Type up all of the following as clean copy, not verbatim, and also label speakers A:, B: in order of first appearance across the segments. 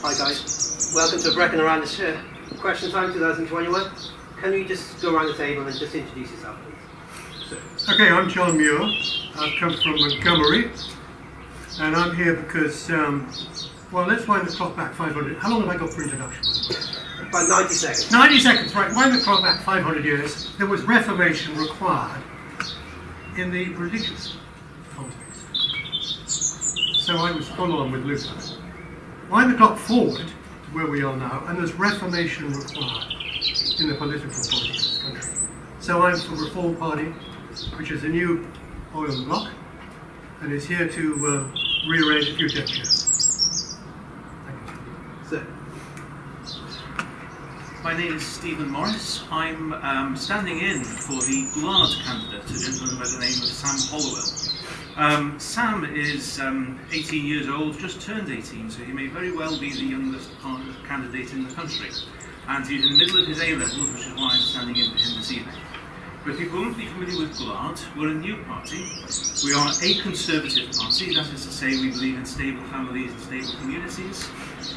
A: Hi guys, welcome to Brecon around the question time 2021. Can you just go around the table and just introduce yourself, please?
B: Okay, I'm John Muir. I've come from Montgomery, and I'm here because, well, let's wind the clock back 500. How long have I got for introduction?
A: About 90 seconds.
B: 90 seconds, right. Wind the clock back 500 years. There was reformation required in the religious context. So I was full on with Luther. Wind the clock forward to where we are now, and there's reformation required in the political politics of this country. So I'm for Reform Party, which is a new oil on the block, and is here to rearrange a few deck chairs. Thank you.
A: Sir.
C: My name is Stephen Morris. I'm standing in for the Gwlad candidate, a gentleman by the name of Sam Hollowell. Sam is 18 years old, just turned 18, so he may very well be the youngest candidate in the country. And he's in the middle of his A-levels, which is why I'm standing in for him this evening. But if you won't be familiar with Gwlad, we're a new party. We are a conservative party, that is to say we believe in stable families and stable communities.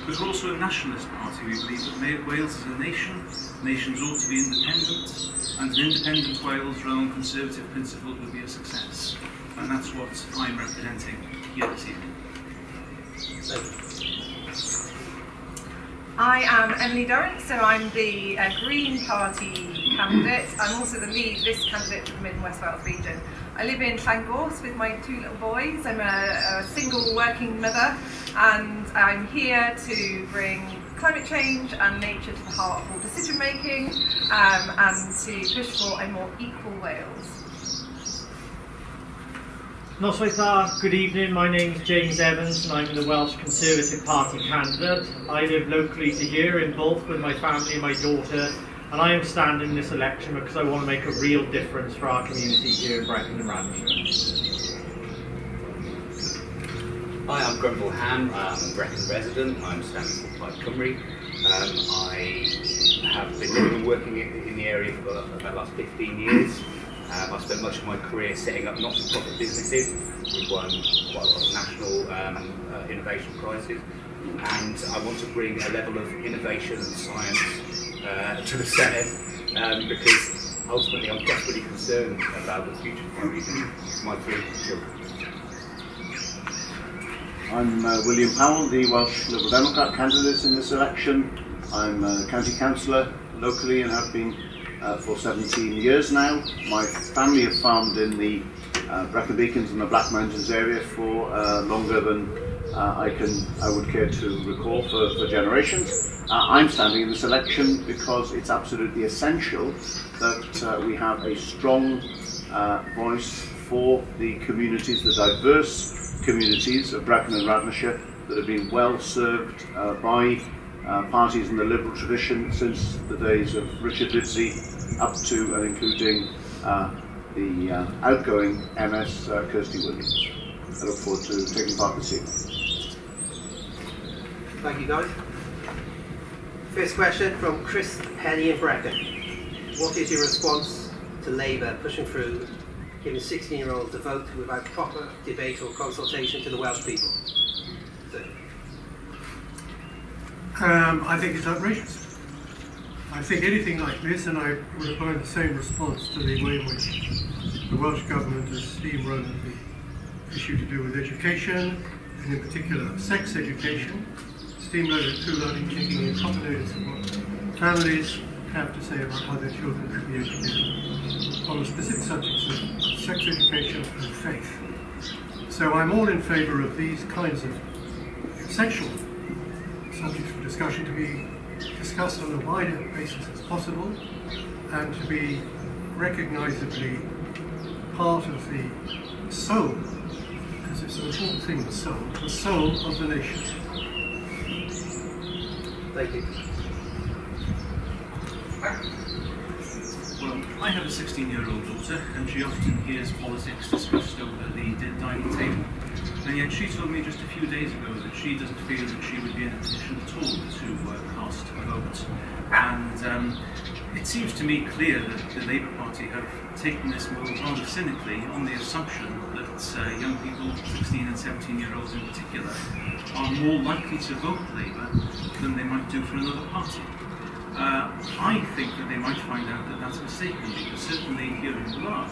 C: But we're also a nationalist party. We believe that Wales is a nation, nations ought to be independent, and an independent Wales run on conservative principles would be a success. And that's what I'm representing here this evening.
D: I am Emily Durrant, so I'm the Green Party candidate. I'm also the lead list candidate for the Mid and West Wales region. I live in Llangorse with my two little boys. I'm a single working mother, and I'm here to bring climate change and nature to the heart of all decision making, and to push for a more equal Wales.
E: Noswaith, good evening. My name is James Evans and I'm the Welsh Conservative Party candidate. I live locally to here in Bulth with my family and my daughter, and I am standing in this election because I want to make a real difference for our community here in Brecon and Radnor.
F: Hi, I'm Grumble Ham. I'm a Brecon resident. I'm standing for Plaid Cymru. I have been living and working in the area for about the last 15 years. I've spent much of my career setting up not-for-profit businesses. We've won quite a lot of national innovation prizes, and I want to bring a level of innovation and science to the Senate, because ultimately I'm desperately concerned about the future of my region, my three children.
G: I'm William Powell, the Welsh Liberal Democrat candidate in this election. I'm a county councillor locally and have been for 17 years now. My family have farmed in the Brecon Beacons and the Black Mountains area for longer than I would care to recall for generations. I'm standing in this election because it's absolutely essential that we have a strong voice for the communities, the diverse communities of Brecon and Radnorshire that have been well served by parties in the Liberal tradition since the days of Richard Lidsey up to and including the outgoing MS Kirsty Williams. I look forward to taking part this evening.
A: Thank you guys. First question from Chris Penny in Brecon. What is your response to Labour pushing through giving 16-year-olds a vote without proper debate or consultation to the Welsh people?
B: I think it's outrageous. I think anything like this, and I would apply the same response to the way in which the Welsh Government has steamrolled the issue to do with education, and in particular sex education, steamrolled it through without taking in proper notice of what families have to say about how their children should be educated on the specific subjects of sex education and faith. So I'm all in favour of these kinds of essential subjects for discussion to be discussed on a wider basis as possible, and to be recognisably part of the soul, because it's an important thing, the soul of the nation.
A: Thank you.
C: Well, I have a 16-year-old daughter, and she often hears politics discussed over the dining table. And yet she told me just a few days ago that she doesn't feel that she would be in a position at all to cast a vote. And it seems to me clear that the Labour Party have taken this move rather cynically on the assumption that young people, 16 and 17-year-olds in particular, are more likely to vote Labour than they might do for another party. I think that they might find out that that's mistaken, because certainly here in Gwlad,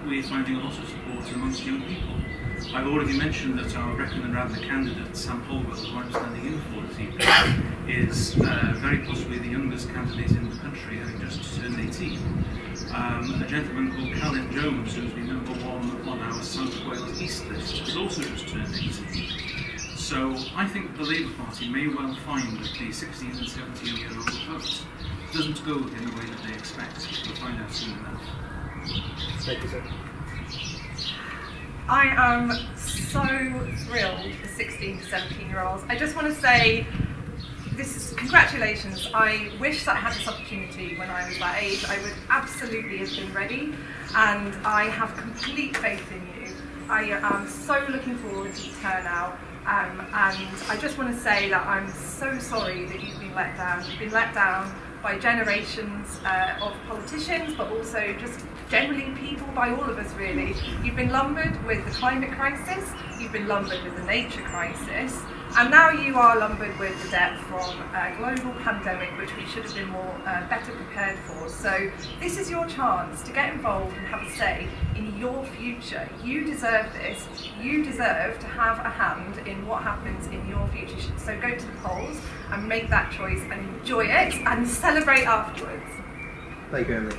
C: we're finding a lot of support amongst young people. I've already mentioned that our Brecon and Radnor candidate, Sam Holwell, who I'm standing in for this evening, is very possibly the youngest candidate in the country, having just turned 18. A gentleman called Callan Jones, who's been number one on our South Wales East list, has also just turned 18. So I think the Labour Party may well find that the 16 and 17-year-old vote doesn't go in the way that they expect. We'll find out soon enough.
A: Thank you, sir.
D: I am so thrilled for 16 to 17-year-olds. I just want to say, congratulations. I wish that I had this opportunity when I was that age. I would absolutely have been ready, and I have complete faith in you. I am so looking forward to the turnout, and I just want to say that I'm so sorry that you've been let down. You've been let down by generations of politicians, but also just generally people, by all of us really. You've been lumbered with the climate crisis, you've been lumbered with the nature crisis, and now you are lumbered with the debt from a global pandemic, which we should have been better prepared for. So this is your chance to get involved and have a say in your future. You deserve this. You deserve to have a hand in what happens in your future. So go to the polls and make that choice and enjoy it and celebrate afterwards.
A: Thank you, Emily.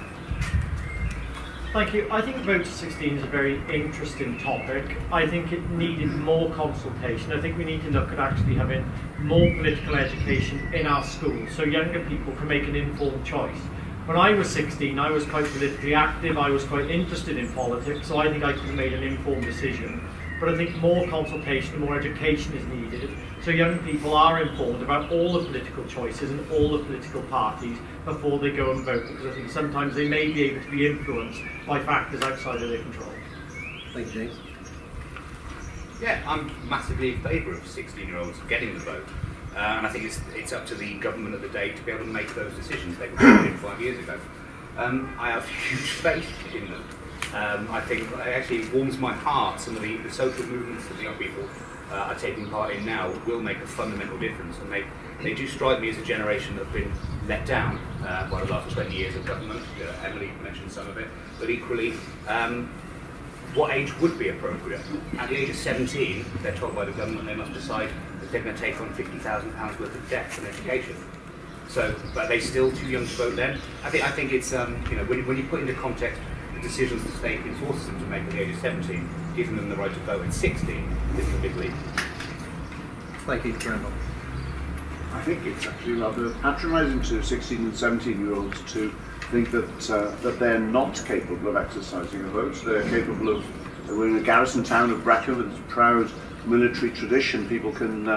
E: Thank you. I think Vote to 16 is a very interesting topic. I think it needed more consultation. I think we need to look at actually having more political education in our schools so younger people can make an informed choice. When I was 16, I was quite politically active, I was quite interested in politics, so I think I could have made an informed decision. But I think more consultation, more education is needed, so young people are informed about all the political choices and all the political parties before they go and vote, because I think sometimes they may be able to be influenced by factors outside of their control.
A: Thank you, James.
F: Yeah, I'm massively in favour of 16-year-olds getting the vote. And I think it's up to the government of the day to be able to make those decisions. They were made in 5 years ago. I have huge faith in them. I think it actually warms my heart. Some of the social movements that the young people are taking part in now will make a fundamental difference, and they do strike me as a generation that have been let down by the last 20 years of government. Emily mentioned some of it, but equally, what age would be appropriate? At the age of 17, they're told by the government they must decide that they're going to take on £50,000 worth of debt for education. So, but they're still too young to vote then. I think it's when you put into context the decisions the state forces them to make at the age of 17, giving them the right to vote at 16 is a big leap.
A: Thank you, Randall.
G: I think it's actually rather patronising to 16 and 17-year-olds to think that they're not capable of exercising a vote. They're capable of. We're in a garrison town of Brecon with a proud military tradition. People can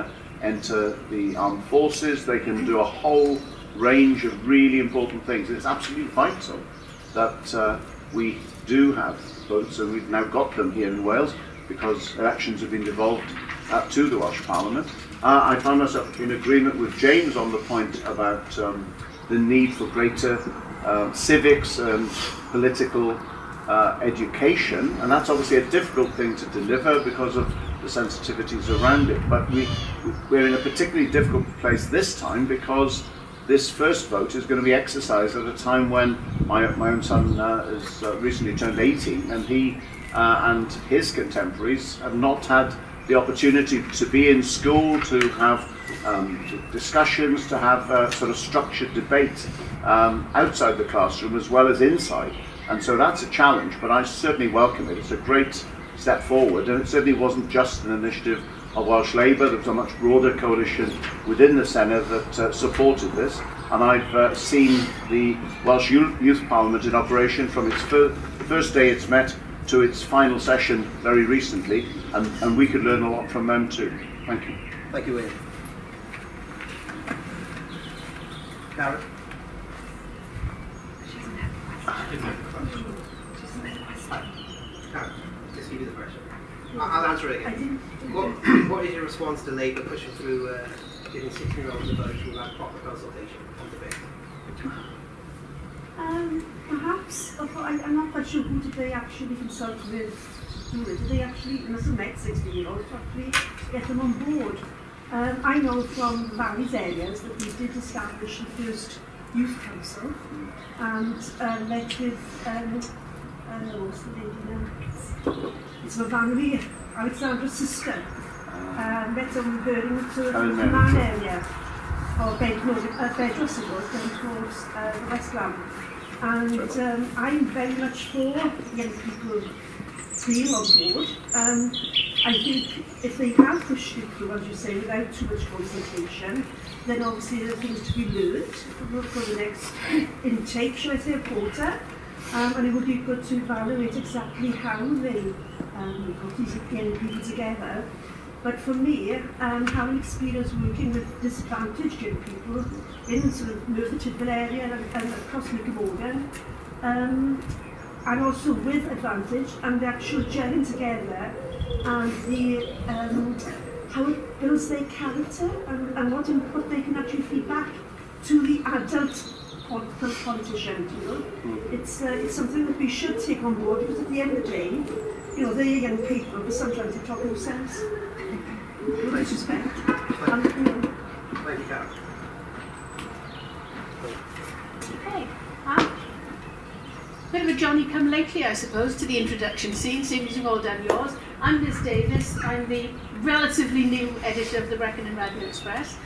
G: enter the armed forces. They can do a whole range of really important things. It's absolutely vital that we do have votes, and we've now got them here in Wales because elections have been devolved to the Welsh Parliament. I found myself in agreement with James on the point about the need for greater civics and political education, and that's obviously a difficult thing to deliver because of the sensitivities around it, but we're in a particularly difficult place this time because this first vote is going to be exercised at a time when my own son has recently turned 18, and he and his contemporaries have not had the opportunity to be in school, to have discussions, to have sort of structured debate outside the classroom as well as inside. And so that's a challenge, but I certainly welcome it. It's a great step forward, and it certainly wasn't just an initiative of Welsh Labour. There was a much broader coalition within the Senedd that supported this, and I've seen the Welsh Youth Parliament in operation from its first day it's met to its final session very recently, and we could learn a lot from them too. Thank you.
A: Thank you, William. Karen? Karen, just give you the question. I'll answer it again. What is your response to Labour pushing through giving 16-year-olds a vote without proper consultation on debate?
H: Perhaps, I'm not quite sure who did they actually consult with to do it. Did they actually, they must have met 16-year-olds to actually get them on board. I know from the Valleys areas that we did establish the first youth council and met with, what's the lady now? It's my family, Alexandra's sister. Met over Birmingham to the Man area. Or Bedros it was, then towards the Westland. And I'm very much for young people being on board. I think if they have pushed it through, as you say, without too much consultation, then obviously there are things to be learned for the next intake, shall I say, of quota. And it would be good to evaluate exactly how they got these young people together. But for me, having experience working with disadvantaged young people in sort of Merthyr Tydfil area and across Nick Morgan, and also with advantage and the actual gelling together and the how it builds their character and what input they can actually feed back to the adult politician. You know, it's something that we should take on board because at the end of the day, you know, they're young people, but sometimes they talk themselves. With respect.
A: Thank you, Karen.
I: Okay. Bit of a Johnny come lately, I suppose, to the introduction scene, seeing as you've all done yours. I'm Liz Davis. I'm the relatively new editor of the Brecon and Radnor Express.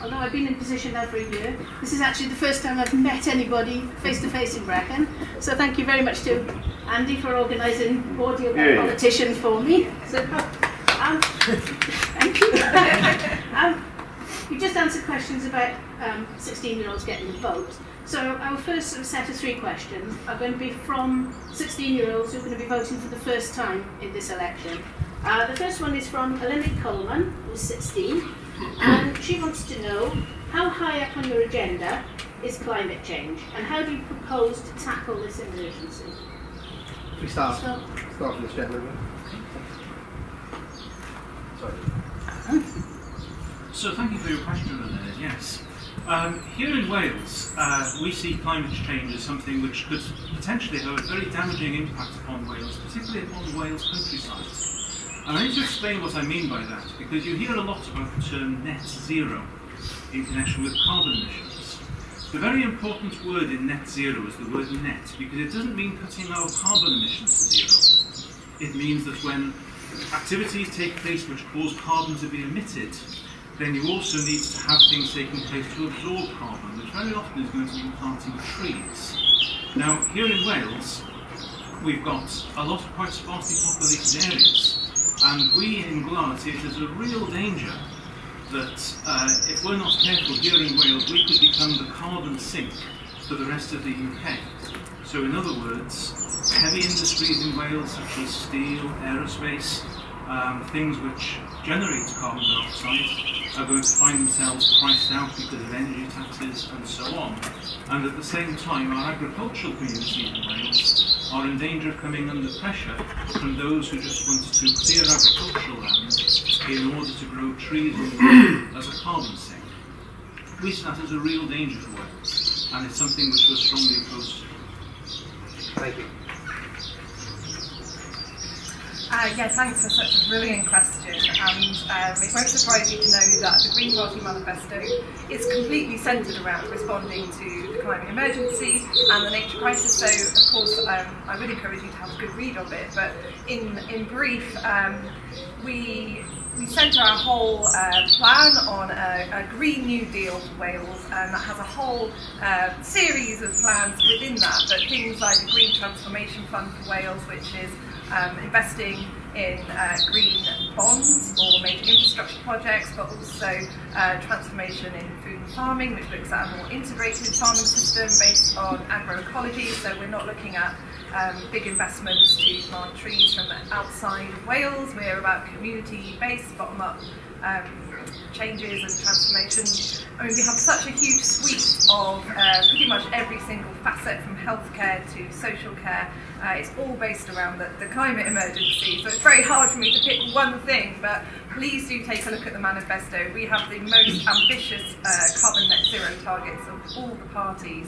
I: Although I've been in position now for a year, this is actually the first time I've met anybody face-to-face in Brecon. So thank you very much to Andy for organising Audio by Politician for me. So, thank you. You just answered questions about 16-year-olds getting the vote. So our first sort of set of 3 questions are going to be from 16-year-olds who are going to be voting for the first time in this election. The first one is from Olympic Coleman, who's 16, and she wants to know how high up on your agenda is climate change, and how do you propose to tackle this emergency?
A: We start with this gentleman. Sorry.
C: So thank you for your question, Renee. Yes. Here in Wales, we see climate change as something which could potentially have a very damaging impact upon Wales, particularly upon the Wales countryside. And I need to explain what I mean by that, because you hear a lot about the term net zero in connection with carbon emissions. The very important word in net zero is the word net, because it doesn't mean cutting our carbon emissions to zero. It means that when activities take place which cause carbon to be emitted, then you also need to have things taking place to absorb carbon, which very often is going to be planting trees. Now, here in Wales, we've got a lot of quite sparsely populated areas, and we in Gwlad see it as a real danger that if we're not careful here in Wales, we could become the carbon sink for the rest of the UK. So in other words, heavy industries in Wales such as steel, aerospace, things which generate carbon dioxide are going to find themselves priced out because of energy taxes and so on. And at the same time, our agricultural communities in Wales are in danger of coming under pressure from those who just want to clear agricultural land in order to grow trees as a carbon sink. We see that as a real danger for Wales, and it's something which we're strongly opposed to.
A: Thank you.
D: Yeah, thanks for such a brilliant question, and it won't surprise you to know that the Green Party Manifesto is completely centred around responding to the climate emergency and the nature crisis. So, of course, I would encourage you to have a good read of it. But in brief, we centre our whole plan on a Green New Deal for Wales, and that has a whole series of plans within that. But things like the Green Transformation Fund for Wales, which is investing in green bonds for major infrastructure projects, but also transformation in food and farming, which looks at a more integrated farming system based on agroecology. So we're not looking at big investments to plant trees from outside of Wales. We're about community-based, bottom-up changes and transformation. I mean, we have such a huge suite of pretty much every single facet, from healthcare to social care. It's all based around the climate emergency, so it's very hard for me to pick one thing, but please do take a look at the manifesto. We have the most ambitious carbon net zero targets of all the parties,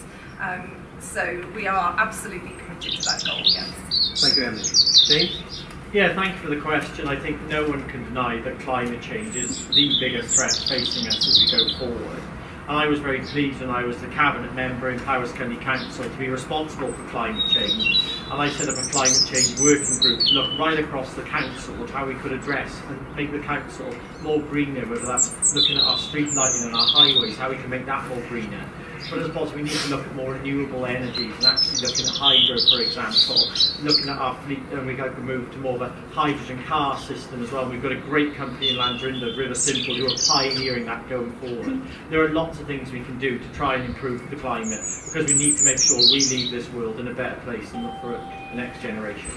D: so we are absolutely committed to that goal, yes.
A: Thank you, Emily. James?
E: Yeah, thank you for the question. I think no one can deny that climate change is the biggest threat facing us as we go forward. And I was very pleased when I was the Cabinet member in Powys County Council to be responsible for climate change. And I set up a climate change working group to look right across the council at how we could address and make the council more greener, whether that's looking at our street lighting and our highways, how we can make that more greener. But as possible, we need to look at more renewable energies and actually looking at hydro, for example, looking at our fleet, and we got to move to more of a hydrogen car system as well. We've got a great company in Landrinda, River Simple, who are pioneering that going forward. There are lots of things we can do to try and improve the climate, because we need to make sure we leave this world in a better place and look for the next generation.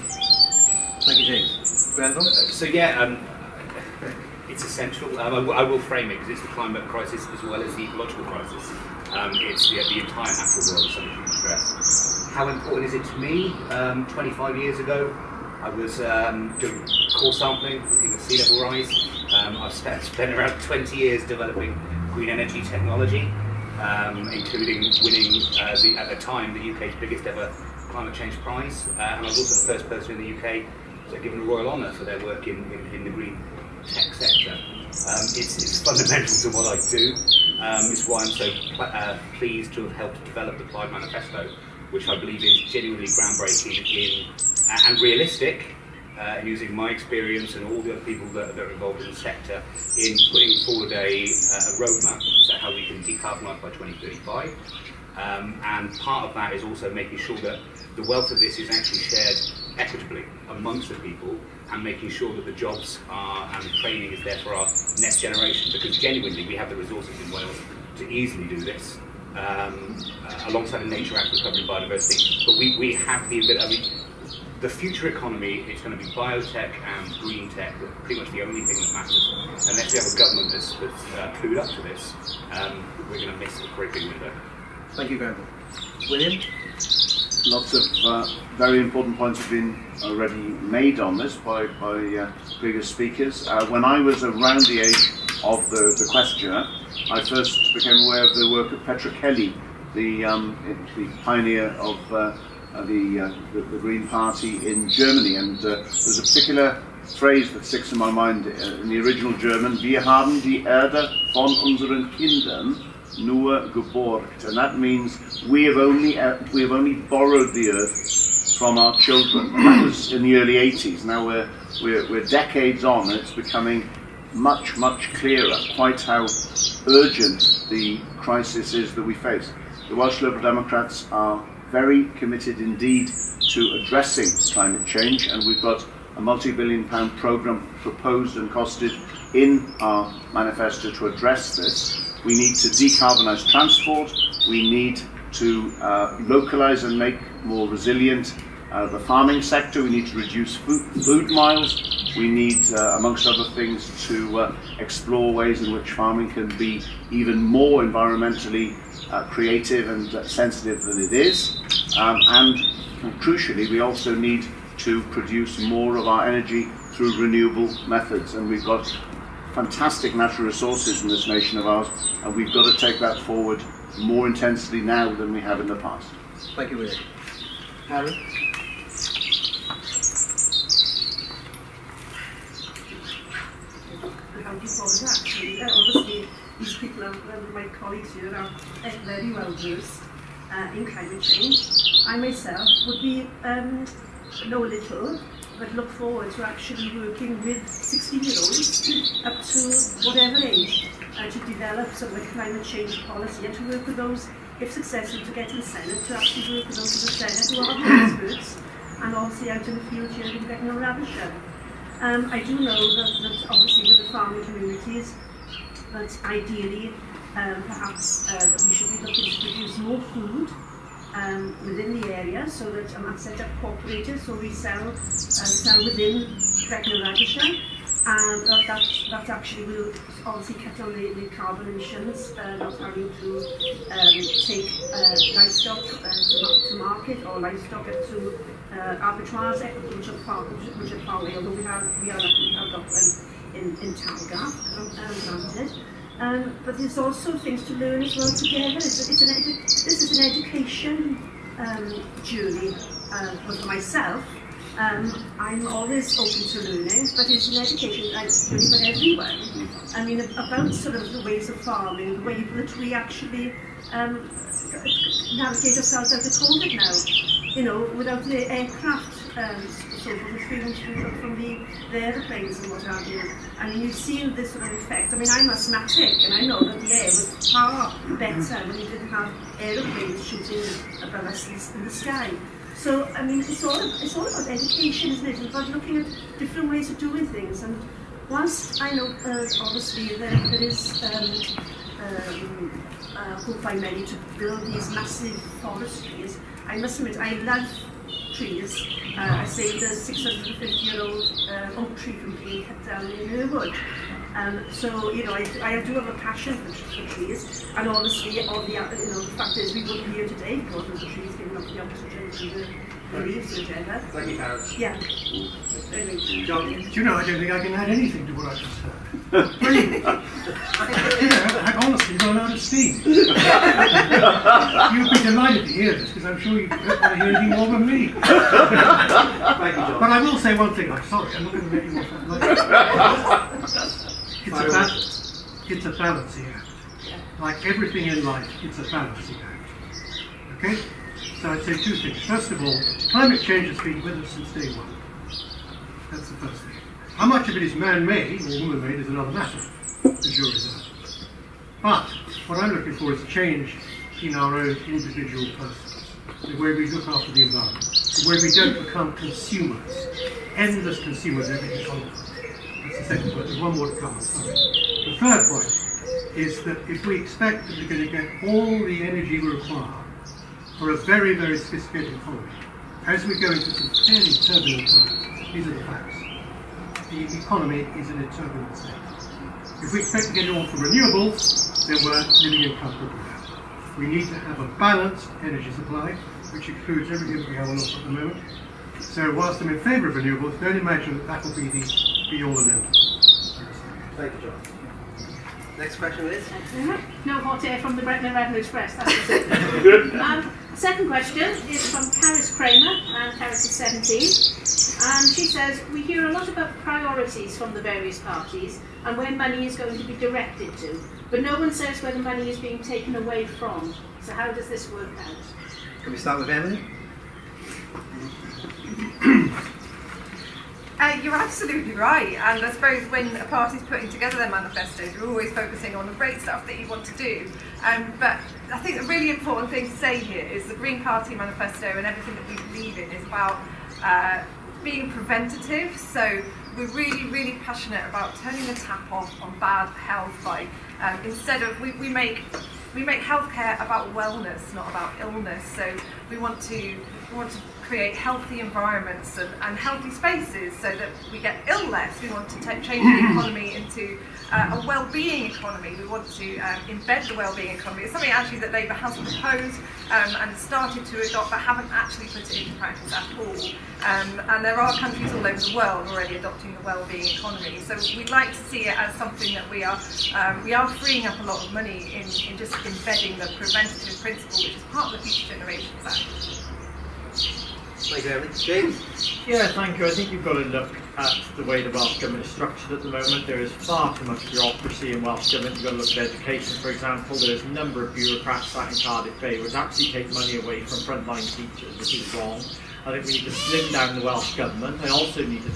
A: Thank you, James. Granville?
F: So yeah, it's essential. I will frame it because it's the climate crisis as well as the ecological crisis. It's the entire natural world is under huge stress. How important is it to me? 25 years ago, I was doing core sampling, looking at sea level rise. I've spent around 20 years developing green energy technology, including winning, at the time, the UK's biggest ever climate change prize. And I was also the first person in the UK to given a royal honour for their work in the green tech sector. It's fundamental to what I do. It's why I'm so pleased to have helped develop the Clyde Manifesto, which I believe is genuinely groundbreaking and realistic, using my experience and all the other people that are involved in the sector in putting forward a roadmap to how we can decarbonise by 2035. And part of that is also making sure that the wealth of this is actually shared equitably amongst the people, and making sure that the jobs and the training is there for our next generation, because genuinely we have the resources in Wales to easily do this, alongside a Nature Act, recovery and biodiversity. But we have the ability. I mean, the future economy, it's going to be biotech and green tech, pretty much the only thing that matters. Unless we have a government that's clued up to this, we're going to miss a great big window.
A: Thank you, Granville. William?
G: Lots of very important points have been already made on this by previous speakers. When I was around the age of the questioner, I first became aware of the work of Petra Kelly, the pioneer of the Green Party in Germany. And there's a particular phrase that sticks in my mind in the original German: Wir haben die Erde von unseren Kindern nur geborgt, and that means we have only borrowed the earth from our children. And that was in the early 80s. Now we're decades on, and it's becoming much clearer quite how urgent the crisis is that we face. The Welsh Liberal Democrats are very committed indeed to addressing climate change, and we've got a multi-billion-pound programme proposed and costed in our manifesto to address this. We need to decarbonise transport, we need to localise and make more resilient the farming sector, we need to reduce food miles, we need, amongst other things, to explore ways in which farming can be even more environmentally creative and sensitive than it is. And crucially, we also need to produce more of our energy through renewable methods, and we've got fantastic natural resources in this nation of ours, and we've got to take that forward more intensely now than we have in the past.
A: Thank you, William. Harry?
H: How do you follow that? Actually, obviously, these people, my colleagues here, are very well versed in climate change. I myself would be know a little, but look forward to actually working with 16-year-olds up to whatever age to develop some of the climate change policy, and to work with those, if successful, to get in the Senate, to actually work with those in the Senate who are the experts, and obviously out in the field here in Brecon and Radnor. I do know that obviously with the farming communities, that ideally perhaps that we should be looking to produce more food within the area, so that set up cooperatives, so we sell within Brecon and Radnor. and that actually will obviously cut down the carbon emissions, not having to take livestock to market, or livestock to abattoirs, which are far away, although we have got them in Talga, granted. But there's also things to learn as well together. This is an education journey for myself. I'm always open to learning, but it's an education journey for everyone. I mean, about sort of the ways of farming, the way that we actually navigate ourselves out of COVID now. You know, without the aircraft, sort of the fumes from the aeroplanes and what have you. I mean, you've seen this sort of effect. I mean, I'm asthmatic, and I know that the air was far better when you didn't have aeroplanes shooting above us in the sky. So, I mean, it's all about education, isn't it? It's about looking at different ways of doing things. And whilst I know, obviously, there is hope by many to build these massive forestries, I must admit, I love trees. I saved a 650-year-old oak tree from being cut down in Herwood. So, you know, I do have a passion for trees, and obviously, the fact is we wouldn't be here today because of the trees giving up the oxygen and the leaves and whatever.
A: Thank you, Karen.
H: Yeah. Anyway.
A: John?
B: Do you know, I don't think I can add anything to what I just heard. Brilliant. You know, I honestly run out of steam. You'd be delighted to hear this, because I'm sure you don't want to hear anything more than me.
A: Thank you, John.
B: But I will say one thing. I'm sorry, I'm not going to make you more fun. It's a balancing act. Like everything in life, it's a balancing act. Okay? So I'd say two things. First of all, climate change has been with us since day one. That's the first thing. How much of it is man-made or woman-made is another matter, as you're aware. But what I'm looking for is a change in our own individual persons, the way we look after the environment, the way we don't become consumers, endless consumers of everything on earth. That's the second point. There's one more to come. Sorry. The third point is that if we expect that we're going to get all the energy we require for a very, very sophisticated economy, as we go into some fairly turbulent times, these are the facts. The economy is in a turbulent state. If we expect to get it all from renewables, then we're living in comfortable ground. We need to have a balanced energy supply, which includes everything that we have on offer at the moment. So whilst I'm in favour of renewables, don't imagine that will be the be-all and end-all.
A: Thank you, John. Next question, Liz.
I: No hot air from the Brecon and Radnor Express. That's it. Second question is from Caris Kramer, and Caris is 17. And she says, we hear a lot about priorities from the various parties and where money is going to be directed to, but no one says where the money is being taken away from. So how does this work out?
A: Can we start with Emily?
D: You're absolutely right, and I suppose when a party's putting together their manifestos, you're always focusing on the great stuff that you want to do. But I think the really important thing to say here is the Green Party manifesto and everything that we believe in is about being preventative. So we're really, really passionate about turning the tap off on bad health by instead of we make healthcare about wellness, not about illness. So we want to create healthy environments and healthy spaces so that we get ill less. We want to change the economy into a well-being economy. We want to embed the well-being economy. It's something actually that Labour has proposed and started to adopt, but haven't actually put it into practice at all. And there are countries all over the world already adopting the well-being economy. So we'd like to see it as something that we are freeing up a lot of money in just embedding the preventative principle, which is part of the Future Generations Act.
A: Thank you, Emily. James?
E: Yeah, thank you. I think you've got to look at the way the Welsh Government is structured at the moment. There is far too much bureaucracy in Welsh Government. You've got to look at education, for example. There's a number of bureaucrats sat in Cardiff Bay which actually take money away from frontline teachers, which is wrong. I think we need to slim down the Welsh Government. I also need to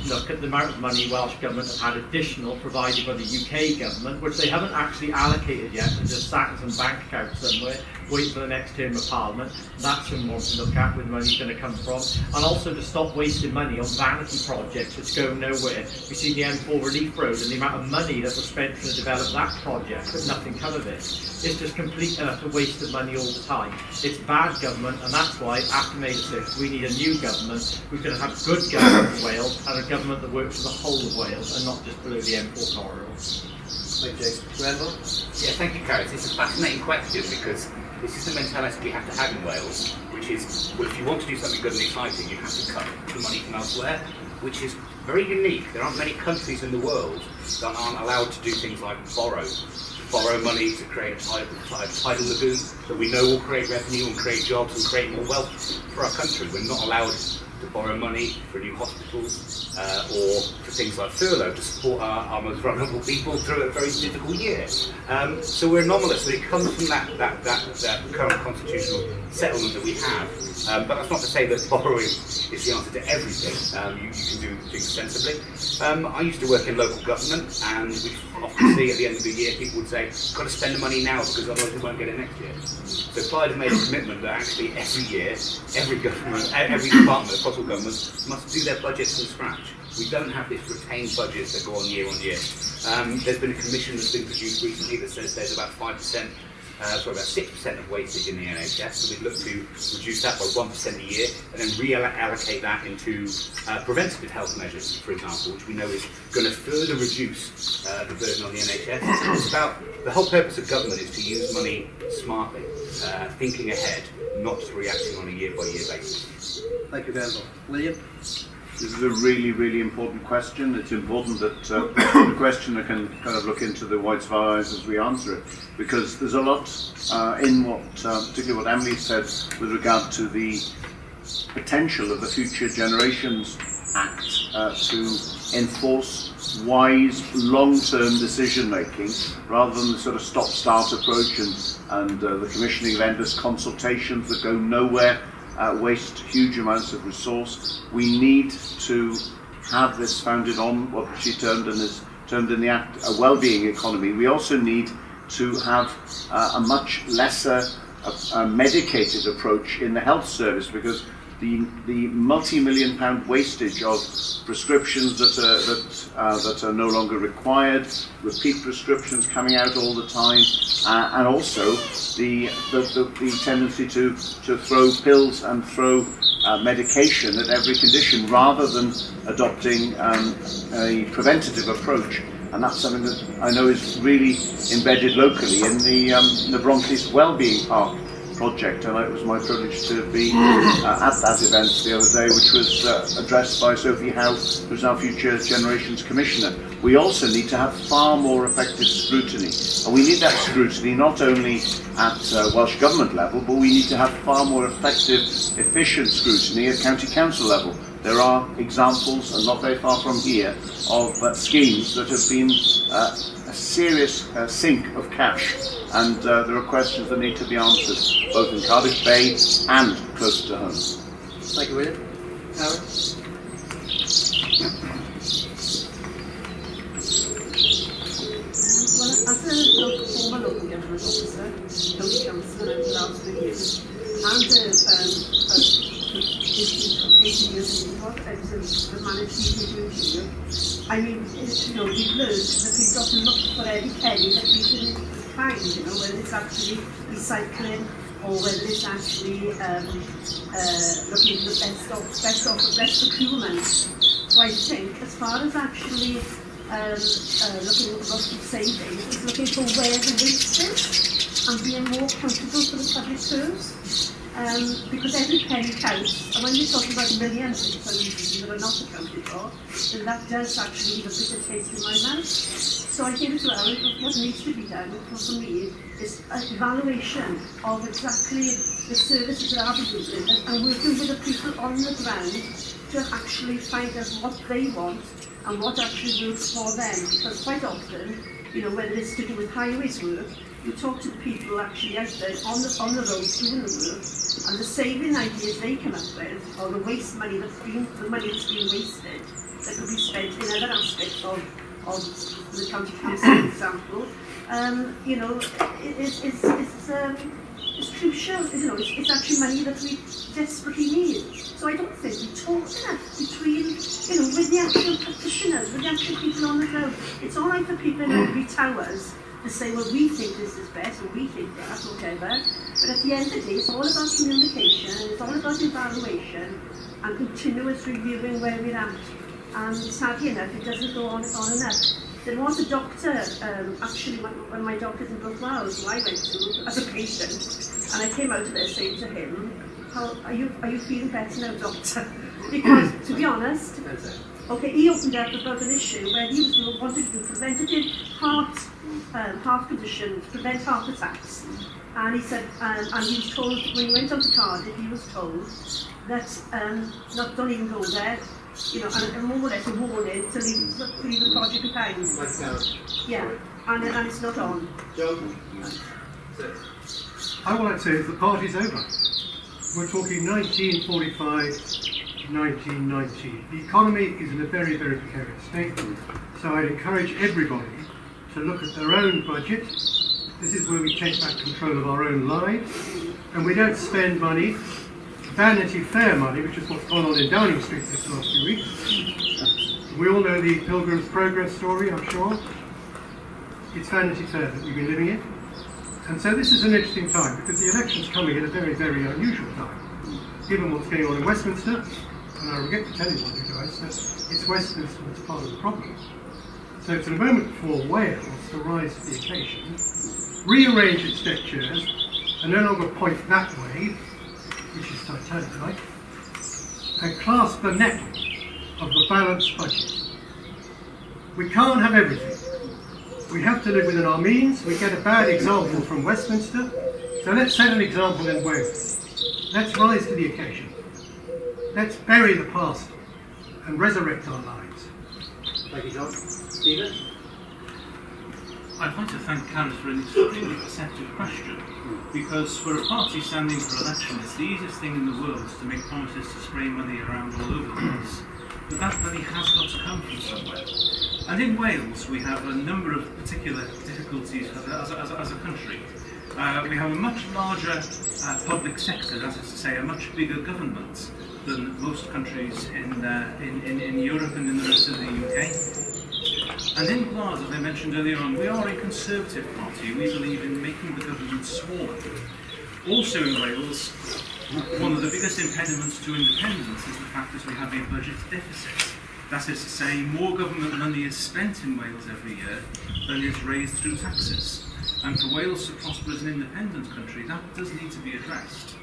E: look at the amount of money Welsh Government have had additional provided by the UK Government, which they haven't actually allocated yet and just sat in some bank account somewhere, wait for the next term of Parliament. That's something we want to look at where the money's going to come from. And also to stop wasting money on vanity projects which go nowhere. We see the M4 Relief Road and the amount of money that was spent to develop that project, but nothing come of it. It's just complete and utter waste of money all the time. It's bad government, and that's why after May the 6th we need a new government. We can have good government in Wales and a government that works for the whole of Wales and not just below the M4 corridor.
A: Thank you. Randall?
F: Yeah, thank you, Carrot. It's a fascinating question because this is the mentality we have to have in Wales, which is, well, if you want to do something good and exciting, you have to cut the money from elsewhere, which is very unique. There aren't many countries in the world that aren't allowed to do things like borrow money to create a tidal lagoon that we know will create revenue and create jobs and create more wealth for our country. We're not allowed to borrow money for new hospitals or for things like furlough to support our most vulnerable people through a very difficult year. So we're anomalous. So it comes from that current constitutional settlement that we have. But that's not to say that borrowing is the answer to everything. You can do things sensibly. I used to work in local government, and we often see at the end of the year people would say, "You've got to spend the money now because otherwise we won't get it next year." So Clyde have made a commitment that actually every year, every government, every department across all governments must do their budgets from scratch. We don't have this retained budgets that go on year. There's been a commission that's been produced recently that says there's about 5%. About 6% of wastage in the NHS, so we'd look to reduce that by 1% a year and then reallocate that into preventative health measures, for example, which we know is going to further reduce the burden on the NHS. It's about, the whole purpose of government is to use money smartly, thinking ahead, not just reacting on a year-by-year basis.
A: Thank you, Randall. William?
G: This is a really, really important question. It's important that the questioner can kind of look into the whites of our eyes as we answer it, because there's a lot in what, particularly what Emily said with regard to the potential of the Future Generations Act to enforce wise, long-term decision-making rather than the sort of stop-start approach and the commissioning of endless consultations that go nowhere. Waste huge amounts of resource. We need to have this founded on what she termed and is termed in the Act a well-being economy. We also need to have a much lesser medicated approach in the health service, because the multi-million pound wastage of prescriptions that are no longer required, repeat prescriptions coming out all the time, and also the tendency to throw pills and throw medication at every condition rather than adopting a preventative approach. And that's something that I know is really embedded locally in the Brontes Wellbeing Park project, and it was my privilege to be at that event the other day, which was addressed by Sophie Howe, who's our Future Generations Commissioner. We also need to have far more effective scrutiny, and we need that scrutiny not only at Welsh Government level, but we need to have far more effective, efficient scrutiny at County Council level. There are examples, and not very far from here, of schemes that have been a serious sink of cash, and there are questions that need to be answered, both in Cardiff Bay and close to home.
A: Thank you, William. Aaron?
H: Well, as a former local government officer, county councillor over the last 3 years, and 18 years ago, I was the managing engineer. I mean, we've learned that we've got to look for every penny that we can find, whether it's actually recycling or whether it's actually looking for the best procurement. So I think, as far as actually looking at what we're saving, is looking for where the waste is and being more accountable for the public purse. Because every penny counts, and when you're talking about millions of people that are not accounted for, then that does actually leave a bitter taste in my mouth. So I think as well, what needs to be done for me is an evaluation of exactly the services that are being used and working with the people on the ground to actually find out what they want and what actually works for them. Because quite often, whether it's to do with highways work, you talk to people actually out there on the roads doing the work, and the saving ideas they come up with, or the waste money the money that's being wasted, that could be spent in other aspects of the county council, for example, It's crucial, it's actually money that we desperately need. So I don't think we talk enough between, with the actual practitioners, with the actual people on the ground. It's all right for people in ivory towers to say, well, we think this is best, or we think that, or whatever. But at the end of the day, it's all about communication, it's all about evaluation, and continuous reviewing where we're at. And sadly enough, it doesn't go on enough. There was a doctor, actually, one of my doctors in Gwlad, who I went to as a patient, and I came out of there saying to him, are you feeling better now, doctor? Because, to be honest, okay, he opened up about an issue where he wanted to do preventative heart conditions, prevent heart attacks. And he said, and he was told, when he went out to Cardiff, he was told that, don't even go there, and more or less a warning to leave the project behind. Yeah, and it's not on.
A: Joe?
B: All I'd say is the party's over. We're talking 1945, 1990. The economy is in a very, very precarious state. So I'd encourage everybody to look at their own budget. This is where we take back control of our own lives. And we don't spend money, Vanity Fair money, which is what's gone on in Downing Street this last few weeks. We all know the Pilgrim's Progress story, I'm sure. It's Vanity Fair that we've been living in. And so this is an interesting time, because the election's coming at a very, very unusual time, given what's going on in Westminster. And I regret to tell you, guys, that it's Westminster that's part of the problem. So it's a moment for Wales to rise to the occasion, rearrange its deck chairs, and no longer point that way, which is Titanic like, and clasp the neck of the balanced budget. We can't have everything. We have to live within our means. We get a bad example from Westminster, so let's set an example in Wales. Let's rise to the occasion. Let's bury the past and resurrect our lives.
A: Thank you, John. Stephen?
C: I'd like to thank Karen for an extremely perceptive question, because for a party standing for election, it's the easiest thing in the world to make promises to spray money around all over the place. But that money has got to come from somewhere. And in Wales, we have a number of particular difficulties as a country. We have a much larger public sector, that is to say, a much bigger government than most countries in Europe and in the rest of the UK. And in Gwlad, as I mentioned earlier on, we are a Conservative party. We believe in making the government smaller. Also in Wales, one of the biggest impediments to independence is the fact that we have a budget deficit. That is to say, more government money is spent in Wales every year than is raised through taxes. And for Wales to prosper as an independent country, that does need to be addressed.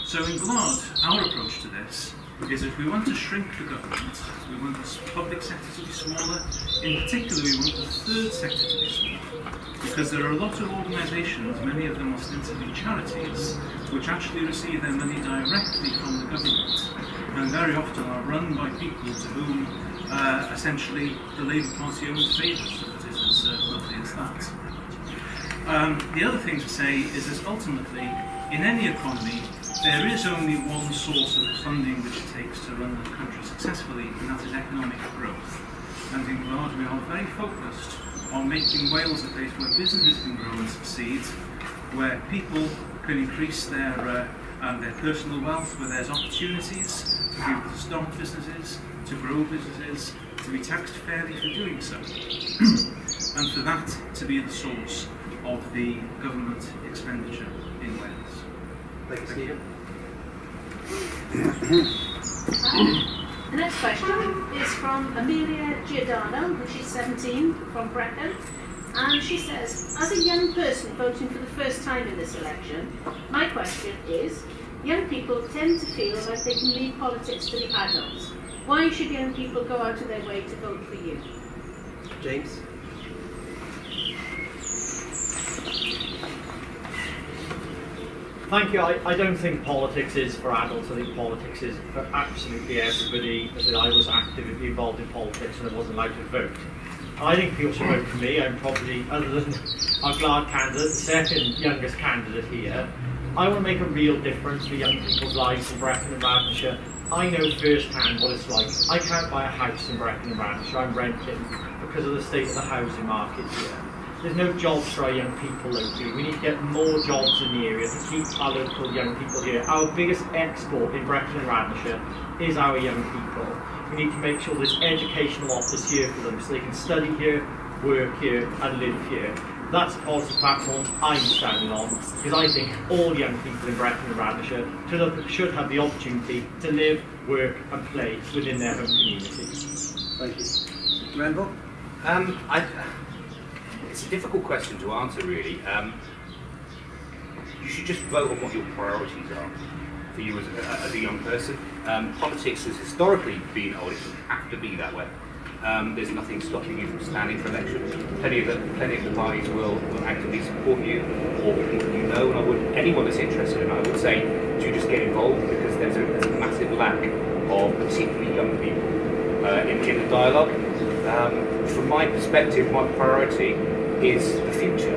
C: So in Gwlad, our approach to this is if we want to shrink the government, we want the public sector to be smaller, in particular we want the third sector to be smaller, because there are a lot of organisations, many of them ostensibly charities, which actually receive their money directly from the government, and very often are run by people to whom essentially the Labour Party owns favours, to put it as bluntly as that. The other thing to say is that ultimately, in any economy, there is only one source of funding which it takes to run the country successfully, and that is economic growth. And in Gwlad, we are very focused on making Wales a place where businesses can grow and succeed, where people can increase their personal wealth, where there's opportunities to be able to start businesses, to grow businesses, to be taxed fairly for doing so, and for that to be the source of the government expenditure in Wales.
A: Thank you, Stephen.
I: The next question is from Amelia Giordano, and she's 17, from Brecon. And she says, as a young person voting for the first time in this election, my question is, young people tend to feel like they can leave politics to the adults. Why should young people go out of their way to vote for you?
A: James?
E: Thank you. I don't think politics is for adults. I think politics is for absolutely everybody. As I was actively involved in politics and I wasn't allowed to vote. I think people should vote for me. I'm probably, other than our Gwlad candidate, the second youngest candidate here. I want to make a real difference for young people's lives in Brecon and Radnor. I know firsthand what it's like. I can't buy a house in Brecon and Radnor. I'm renting because of the state of the housing market here. there's no jobs for our young people locally. We need to get more jobs in the area to keep our local young people here. Our biggest export in Brecon and Radnorshire is our young people. We need to make sure there's educational offers here for them so they can study here, work here and live here. That's the policy platform I'm standing on, because I think all young people in Brecon and Radnorshire should have the opportunity to live, work and play within their home community.
A: Thank you. Remember?
F: It's a difficult question to answer, really. You should just vote on what your priorities are for you as a young person. Politics has historically been, it doesn't have to be that way. There's nothing stopping you from standing for election. Plenty of the parties will actively support you, or people you know. And anyone that's interested in it, I would say, do just get involved, because there's a massive lack of particularly young people in the dialogue. From my perspective, my priority is the future,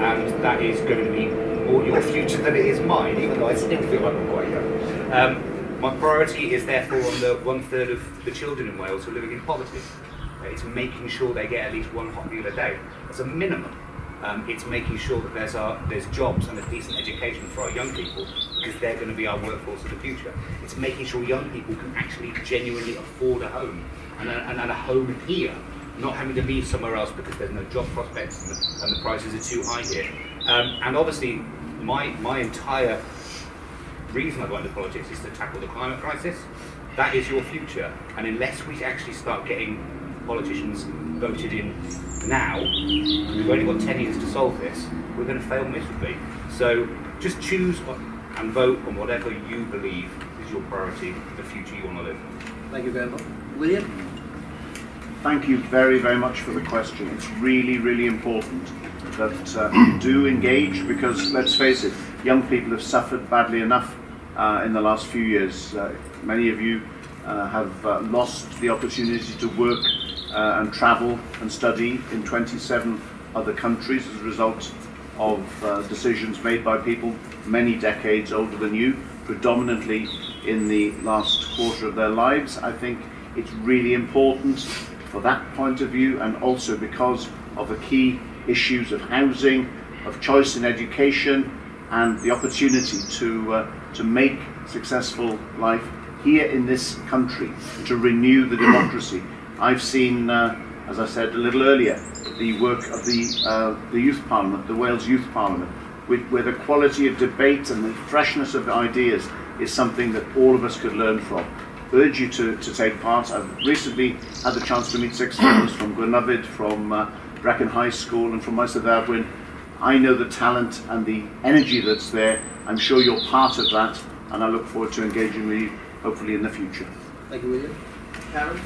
F: and that is going to be more your future than it is mine, even though I still feel like I'm quite young. My priority is therefore on the 1/3 of the children in Wales who are living in poverty. It's making sure they get at least one hot meal a day as a minimum. It's making sure that there's jobs and a decent education for our young people, because they're going to be our workforce of the future. It's making sure young people can actually genuinely afford a home and a home here, not having to leave somewhere else because there's no job prospects and the prices are too high here. And obviously, my entire reason I got into politics is to tackle the climate crisis. That is your future, and unless we actually start getting politicians voted in now, we've only got 10 years to solve this, we're going to fail miserably. So just choose and vote on whatever you believe is your priority for the future you want to live.
A: Thank you very much. William?
G: Thank you very, very much for the question. It's really, really important that you do engage, because let's face it, young people have suffered badly enough in the last few years. Many of you have lost the opportunity to work and travel and study in 27 other countries as a result of decisions made by people many decades older than you, predominantly in the last quarter of their lives. I think it's really important for that point of view, and also because of the key issues of housing, of choice in education, and the opportunity to make successful life here in this country, to renew the democracy. I've seen, as I said a little earlier, the work of the Youth Parliament, the Wales Youth Parliament, where the quality of debate and the freshness of ideas is something that all of us could learn from. Urge you to take part. I've recently had the chance to meet 6 fellows from Gwlad, from Brecon High School and from Adwyn. I know the talent and the energy that's there. I'm sure you're part of that, and I look forward to engaging with you, hopefully in the future.
A: Thank you, William. Karen?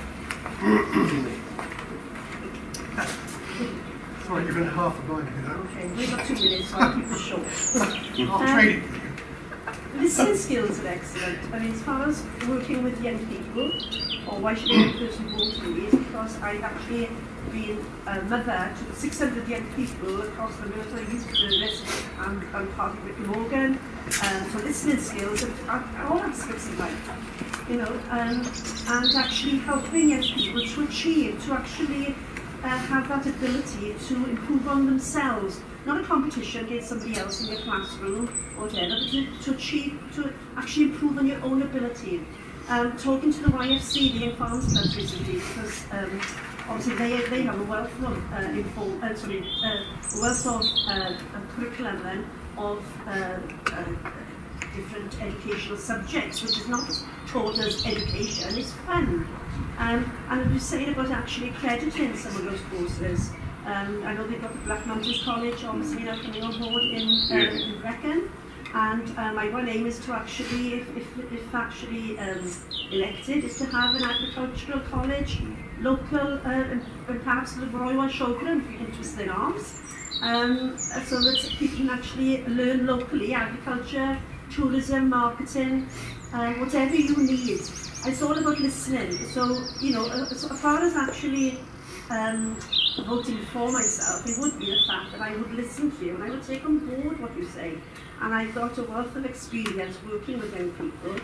B: Sorry, you're going to half a blind me now.
H: Okay, we've got 2 minutes, so I'll keep this short.
B: I'll trade it.
H: Listening skills are excellent. I mean, as far as working with young people, or why should a young person vote for me, is because I've actually been a mother to 600 young people across the military youth service and part of Rick Morgan. So listening skills are all aspects of life, you know, and actually helping young people to achieve, to actually have that ability to improve on themselves. Not a competition against somebody else in your classroom or whatever, but to actually improve on your own ability. Talking to the YFC, the Young Farmers Club recently, because obviously they have a wealth of curriculum then of different educational subjects, which is not taught as education, it's fun. And I was saying about actually accrediting some of those courses. I know they've got the Black Mountains College obviously now coming on board in Brecon, and my one aim is to actually, if actually elected, is to have an agricultural college, local, and perhaps the Royal and Shogren if you're interested in arms, so that people can actually learn locally agriculture, tourism, marketing, whatever you need. It's all about listening. So, you know, as far as actually voting for myself, it would be the fact that I would listen to you and I would take on board what you say. And I've got a wealth of experience working with young people,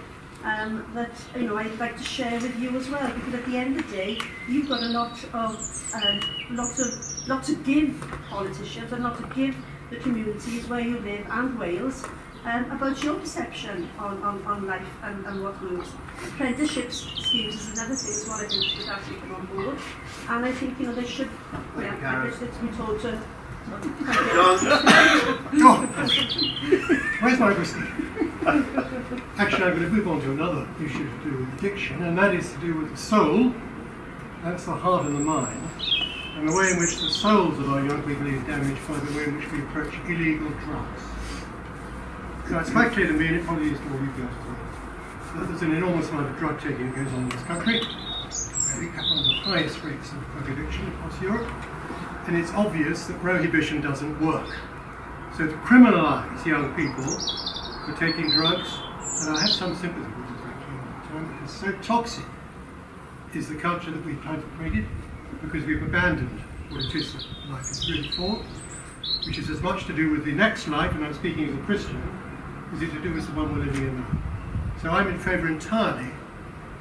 H: that I'd like to share with you as well, because at the end of the day, you've got a lot to give politicians, and lot to give the communities where you live and Wales about your perception on life and what moves. Apprenticeships schemes is another thing as well. I think should actually come on board, and I think they should. I guess it's been told to.
B: John, where's my whiskey? Actually, I'm going to move on to another issue to do with addiction, and that is to do with the soul. That's the heart and the mind, and the way in which the souls of our young people is damaged by the way in which we approach illegal drugs. Now, it's quite clear to me, and it probably is to all you guys too, that there's an enormous amount of drug taking that goes on in this country. We have one of the highest rates of drug addiction across Europe, and it's obvious that prohibition doesn't work. So to criminalise young people for taking drugs, and I have some sympathy with it actually all the time, because so toxic is the culture that we've kind of created, because we've abandoned what it is that life is really for, which is as much to do with the next life, and I'm speaking as a Christian, as it to do with the one we're living in now. So I'm in favour entirely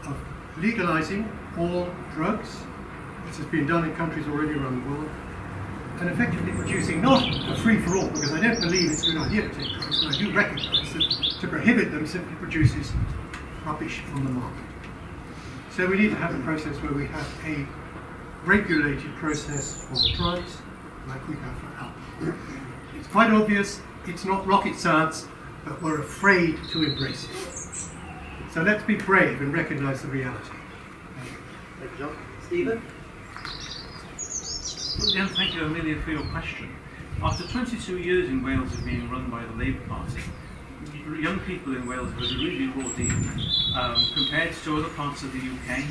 B: of legalising all drugs, which has been done in countries already around the world, and effectively producing not a free-for-all, because I don't believe it's a good idea to take drugs, and I do recognise that to prohibit them simply produces rubbish on the market. So we need to have a process where we have a regulated process for drugs, like we have for alcohol. It's quite obvious, it's not rocket science, but we're afraid to embrace it. So let's be brave and recognise the reality.
A: Thank you, John. Stephen?
C: Well, thank you, Amelia, for your question. After 22 years in Wales of being run by the Labour Party, young people in Wales have a really raw deal. Compared to other parts of the UK,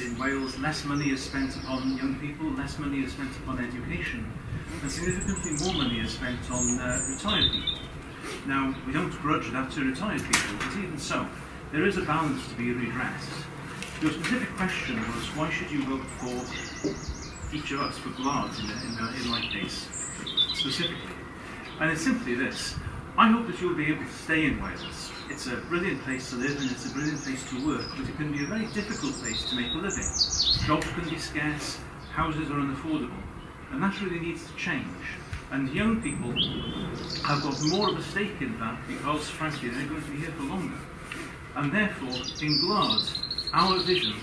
C: in Wales, less money is spent upon young people, less money is spent upon education, and significantly more money is spent on retired people. Now, we don't grudge that to retired people, but even so, there is a balance to be redressed. Your specific question was, why should you vote for each of us, for Gwlad in my case, specifically? And it's simply this. I hope that you'll be able to stay in Wales. It's a brilliant place to live and it's a brilliant place to work, but it can be a very difficult place to make a living. Jobs can be scarce, houses are unaffordable, and that really needs to change. And young people have got more of a stake in that because, frankly, they're going to be here for longer. And therefore, in Gwlad, our vision,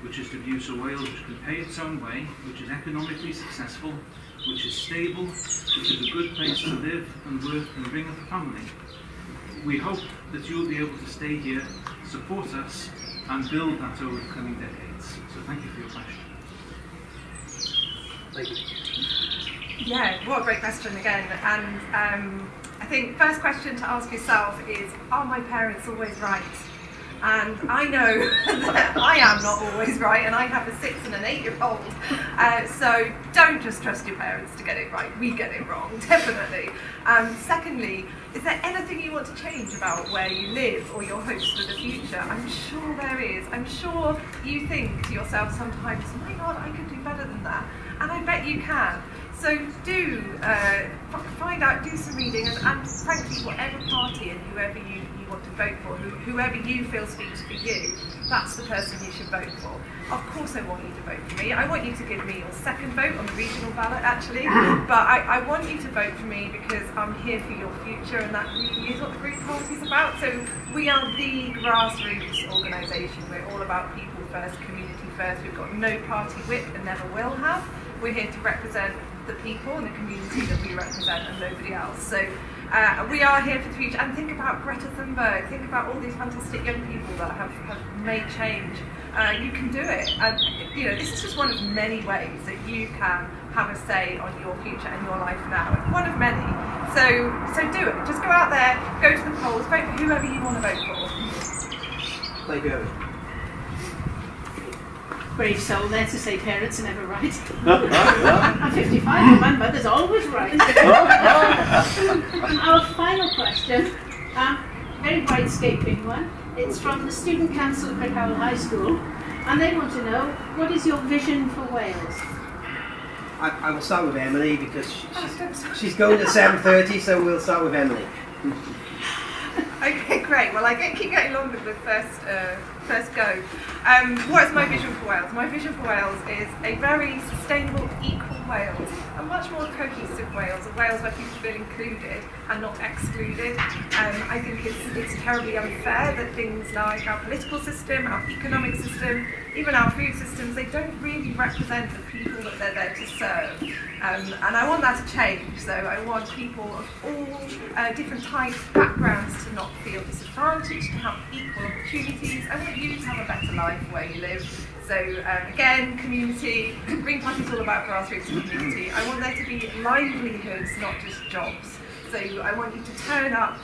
C: which is to produce a Wales which can pay its own way, which is economically successful, which is stable, which is a good place to live and work and bring up a family. We hope that you'll be able to stay here, support us, and build that over the coming decades. So thank you for your question.
A: Thank you.
D: Yeah, what a great question again. And I think first question to ask yourself is, are my parents always right? And I know that I am not always right, and I have a 6 and an 8-year-old. So don't just trust your parents to get it right. We get it wrong, definitely. Secondly, is there anything you want to change about where you live or your hopes for the future? I'm sure there is. I'm sure you think to yourself sometimes, my God, I could do better than that. And I bet you can. So do find out, do some reading, and frankly, whatever party and whoever you want to vote for, whoever you feel speaks for you, that's the person you should vote for. Of course I want you to vote for me. I want you to give me your second vote on the regional ballot, actually. But I want you to vote for me because I'm here for your future, and that really is what the Green Party is about. So we are the grassroots organisation. We're all about people first, community first. We've got no party whip and never will have. We're here to represent the people and the community that we represent and nobody else. So we are here for the future. And think about Greta Thunberg, think about all these fantastic young people that have made change. You can do it. And this is just one of many ways that you can have a say on your future and your life now. It's one of many. So do it. Just go out there, go to the polls, vote for whoever you want to vote for.
A: Thank you, Evan.
I: Brave soul there to say parents are never right. I'm 55 and my mother's always right. Our final question, very bright-scaping one. It's from the Student Council at Brecon High School, and they want to know, what is your vision for Wales?
A: I will start with Emily because she's going to 7:30, so we'll start with Emily.
D: Okay, great. Well, I keep getting longer with the first go. What is my vision for Wales? My vision for Wales is a very sustainable, equal Wales, a much more cohesive Wales, a Wales where people feel included and not excluded. I think it's terribly unfair that things like our political system, our economic system, even our food systems, they don't really represent the people that they're there to serve. And I want that to change. So I want people of all different types, backgrounds to not feel disadvantaged, to have equal opportunities. I want you to have a better life where you live. So again, community, Green Party is all about grassroots community. I want there to be livelihoods, not just jobs. So I want you to turn up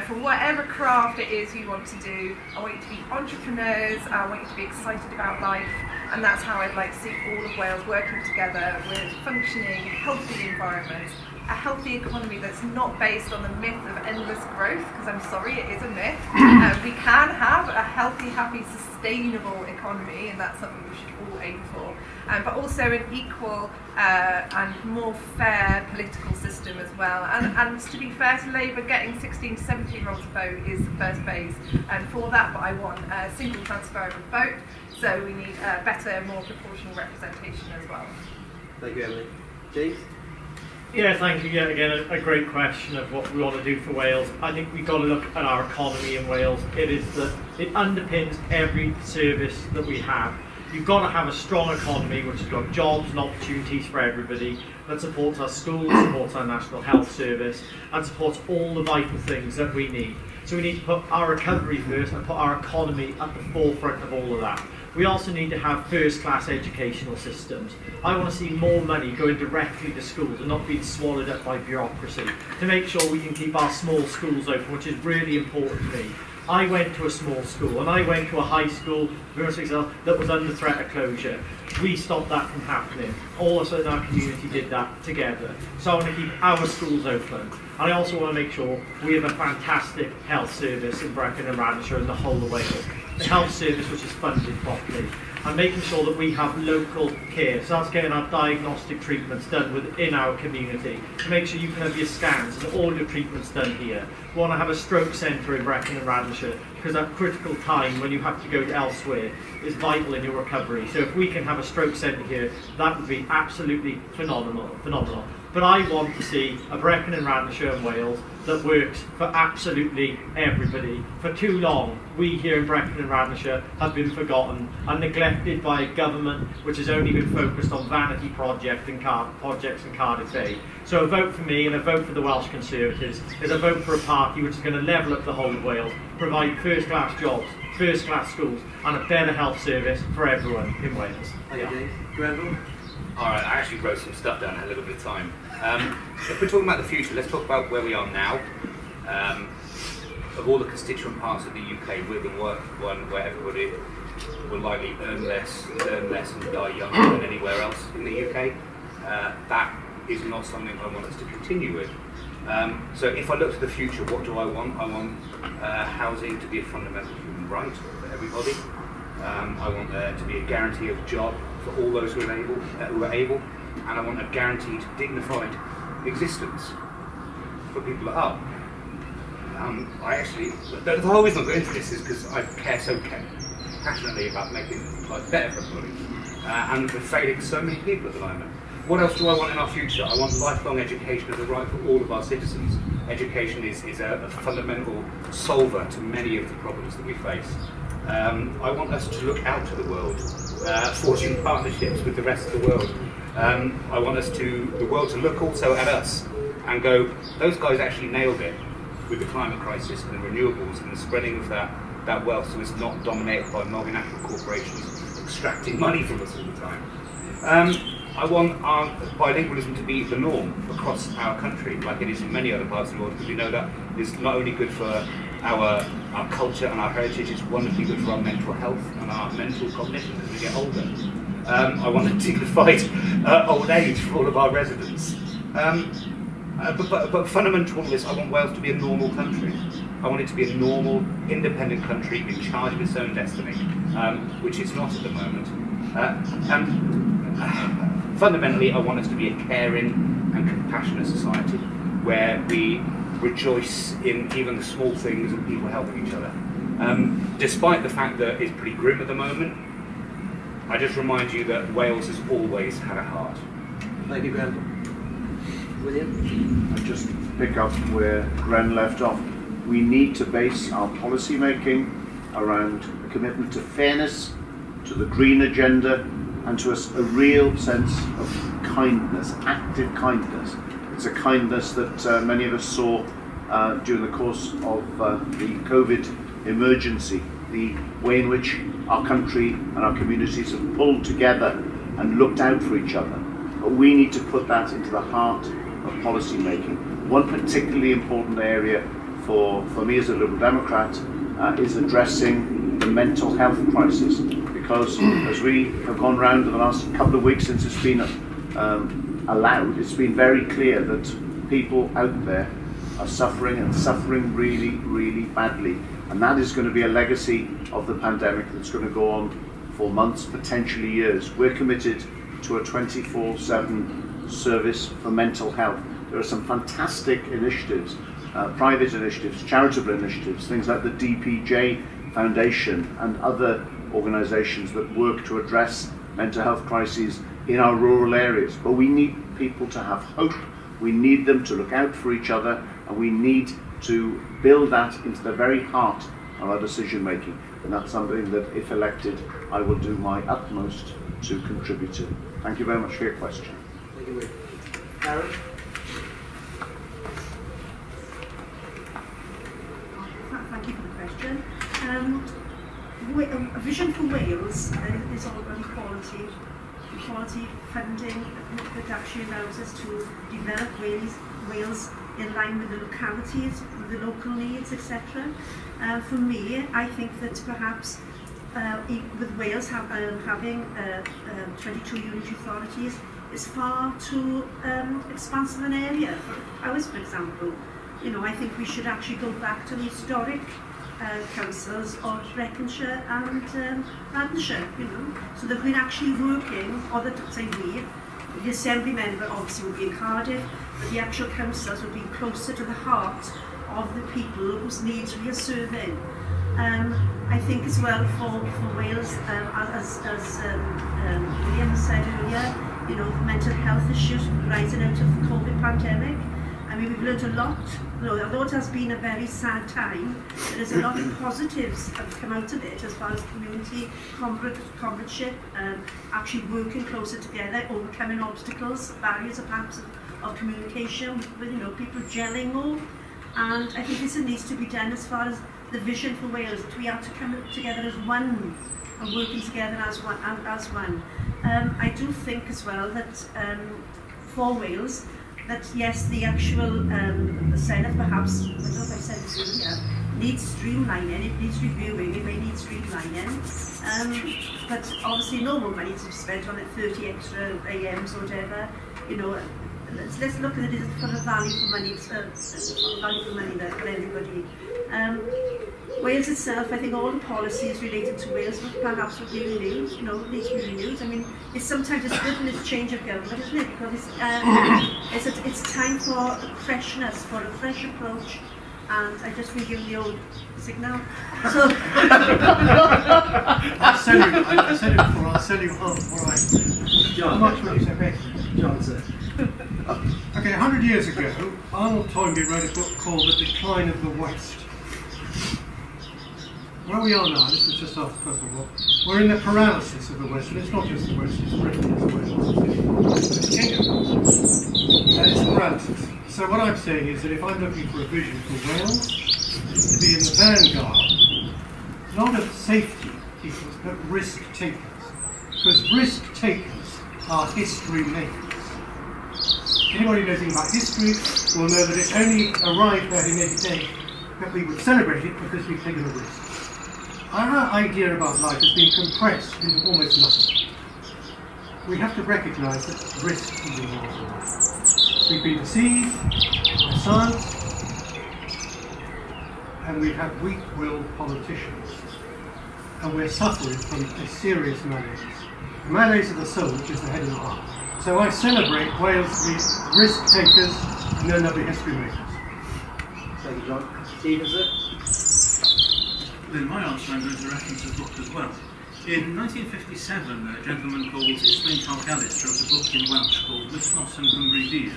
D: for whatever craft it is you want to do. I want you to be entrepreneurs. I want you to be excited about life. And that's how I'd like to see all of Wales working together with functioning, healthy environments, a healthy economy that's not based on the myth of endless growth, because I'm sorry, it is a myth. We can have a healthy, happy, sustainable economy, and that's something we should all aim for. But also an equal and more fair political system as well. And to be fair to Labour, getting 16 to 17-year-olds to vote is the first phase. And for that, but I want a single transferable vote. So we need better, more proportional representation as well.
A: Thank you, Emily. James?
E: Yeah, thank you. Yeah, again, a great question of what we want to do for Wales. I think we've got to look at our economy in Wales. It underpins every service that we have. You've got to have a strong economy which has got jobs and opportunities for everybody, that supports our schools, supports our National Health Service, and supports all the vital things that we need. So we need to put our recovery first and put our economy at the forefront of all of that. We also need to have first-class educational systems. I want to see more money going directly to schools and not being swallowed up by bureaucracy, to make sure we can keep our small schools open, which is really important to me. I went to a small school and I went to a high school that was under threat of closure. We stopped that from happening. All of a sudden our community did that together. So I want to keep our schools open. And I also want to make sure we have a fantastic health service in Brecon and Radnor and the whole of Wales. A health service which is funded properly. And making sure that we have local care. So that's getting our diagnostic treatments done within our community. To make sure you can have your scans and all your treatments done here. We want to have a stroke centre in Brecon and Radnor, because that critical time when you have to go to elsewhere is vital in your recovery. So if we can have a stroke centre here, that would be absolutely phenomenal. But I want to see a Brecon and Radnor and Wales that works for absolutely everybody. For too long, we here in Brecon and Radnor have been forgotten and neglected by a government which has only been focused on vanity projects in Cardiff Bay. So a vote for me and a vote for the Welsh Conservatives is a vote for a party which is going to level up the whole of Wales, provide first-class jobs, first-class schools and a better health service for everyone in Wales.
A: Thank you, James. Grenville?
F: Alright, I actually wrote some stuff down in a little bit of time. If we're talking about the future, let's talk about where we are now. Of all the constituent parts of the UK, we're the one where everybody will likely earn less and die younger than anywhere else in the UK. That is not something I want us to continue with. So if I look to the future, what do I want? I want housing to be a fundamental human right for everybody. I want there to be a guarantee of job for all those who are able, and I want a guaranteed, dignified existence for people that are. The whole reason I'm going into this is because I care so passionately about making life better for everybody, and we're failing so many people at the moment. What else do I want in our future? I want lifelong education as a right for all of our citizens. Education is a fundamental solver to many of the problems that we face. I want us to look out to the world, forging partnerships with the rest of the world. I want the world to look also at us and go, those guys actually nailed it with the climate crisis and the renewables and the spreading of that wealth so it's not dominated by multinational corporations extracting money from us all the time. I want our bilingualism to be the norm across our country, like it is in many other parts of the world, because we know that is not only good for our culture and our heritage, it's wonderfully good for our mental health and our mental cognition as we get older. I want a dignified old age for all of our residents. But fundamental to all this, I want Wales to be a normal country. I want it to be a normal, independent country in charge of its own destiny, which it's not at the moment. Fundamentally, I want us to be a caring and compassionate society where we rejoice in even the small things and people helping each other. Despite the fact that it's pretty grim at the moment, I just remind you that Wales has always had a heart.
A: Thank you, Graham. William?
G: I just pick up where Gren left off. We need to base our policy making around a commitment to fairness, to the green agenda, and to a real sense of kindness, active kindness. It's a kindness that many of us saw during the course of the COVID emergency, the way in which our country and our communities have pulled together and looked out for each other. But we need to put that into the heart of policy making. One particularly important area for me as a Liberal Democrat is addressing the mental health crisis, because as we have gone round in the last couple of weeks since it's been allowed, it's been very clear that people out there are suffering, and suffering really, really badly. And that is going to be a legacy of the pandemic that's going to go on for months, potentially years. We're committed to a 24/7 service for mental health. There are some fantastic initiatives, private initiatives, charitable initiatives, things like the DPJ Foundation and other organisations that work to address mental health crises in our rural areas. But we need people to have hope, we need them to look out for each other, and we need to build that into the very heart of our decision making. And that's something that, if elected, I will do my utmost to contribute to. Thank you very much for your question.
A: Thank you, William. Aaron?
H: Thank you for the question. A vision for Wales is all about equality. Equality funding that actually allows us to develop Wales in line with the localities, with the local needs, etc. For me, I think that perhaps with Wales having 22 unitary authorities is far too expansive an area for ours, for example. You know, I think we should actually go back to the historic councils of Breconshire and Radnor, you know, so that we're actually working, or that, say the assembly member obviously would be in Cardiff, but the actual councils would be closer to the heart of the people whose needs we are serving. I think as well for Wales, as William said earlier, you know, mental health issues rising out of the COVID pandemic. I mean, we've learned a lot. Although it has been a very sad time, there's a lot of positives that have come out of it as far as community comradeship, actually working closer together, overcoming obstacles, barriers perhaps of communication, with you know, people gelling more. And I think this needs to be done as far as the vision for Wales, that we have to come together as one and working together as one. I do think as well that for Wales, that yes, the actual the Senate perhaps, I don't know if I said this earlier, needs streamlining, it needs reviewing, it may need streamlining, but obviously no more money to be spent on it, 30 extra AMs or whatever, you know. Let's look at it for the value for money, there for everybody. Wales itself, I think all the policies related to Wales perhaps would be renewed, you know, needs to be renewed. I mean, it's sometimes it's good when it's change of government, isn't it? Because it's time for freshness, for a fresh approach. And I just been given the old signal. So
B: I'll sell you half what I
A: John.
B: How much will you say?
A: John, sir.
B: Okay, 100 years ago, Arnold Toynbee wrote a book called The Decline of the West. Where we are now, this was just after the First World War, we're in the paralysis of the West, and it's not just the West, it's Britain, it's Wales, it's England. It's paralysis. So what I'm saying is that if I'm looking for a vision for Wales, to be in the vanguard, not of safety keepers, but risk takers. Because risk takers are history makers. Anybody who knows anything about history will know that it only arrived at in every day that we would celebrate it because we've taken a risk. Our idea about life has been compressed into almost nothing. We have to recognise that risk is involved. We've been deceived by science, and we have weak-willed politicians, and we're suffering from a serious malaise. The malaise of the soul, which is the head of the heart. So I celebrate Wales' risk takers, and then there'll be history makers.
A: Thank you, John. Stephen, sir?
C: In my answer, I'm going to reference a book as well. In 1957, a gentleman called Islwyn Talgalis wrote a book in Welsh called Wythnos yn Nghymru Dydd,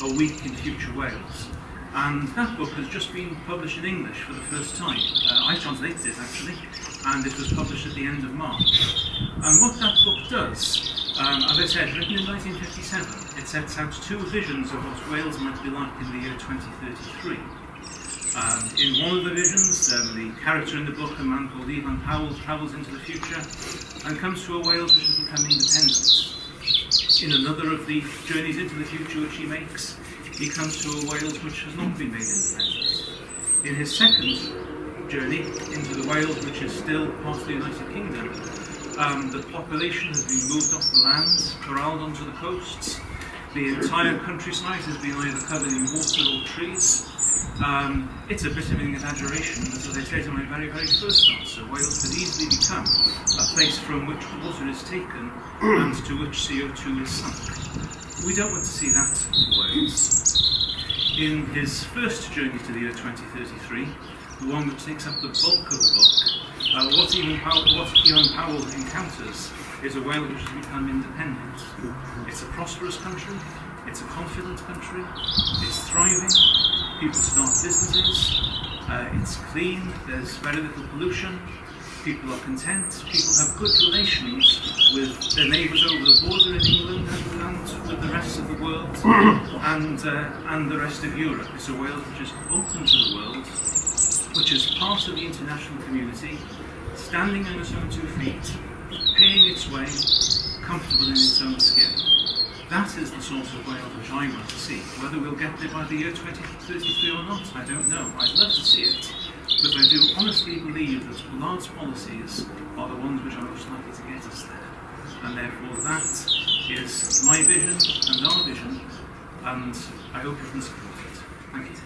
C: A Week in Future Wales. And that book has just been published in English for the first time. I translated it actually, and it was published at the end of March. And what that book does, as I said, written in 1957, it sets out two visions of what Wales might be like in the year 2033. In one of the visions, the character in the book, a man called Ivan Powell, travels into the future and comes to a Wales which has become independent. In another of the journeys into the future which he makes, he comes to a Wales which has not been made independent. In his second journey into the Wales which is still part of the United Kingdom, the population has been moved off the land, corralled onto the coasts. The entire countryside has been either covered in water or trees. It's a bit of an exaggeration, but as I said in my very, very first answer, Wales could easily become a place from which water is taken and to which CO2 is sunk. We don't want to see that in Wales. In his first journey to the year 2033, the one which takes up the bulk of the book, what Ian Powell encounters is a Wales which has become independent. It's a prosperous country, it's a confident country, it's thriving, people start businesses, it's clean, there's very little pollution, people are content, people have good relations with their neighbours over the border in England and with the rest of the world and the rest of Europe. It's a Wales which is open to the world, which is part of the international community, standing on its own 2 feet, paying its way, comfortable in its own skin. That is the sort of Wales which I want to see. Whether we'll get there by the year 2033 or not, I don't know. I'd love to see it, but I do honestly believe that Gwlad's policies are the ones which are most likely to get us there. And therefore that is my vision and our vision, and I hope you can support it. Thank you.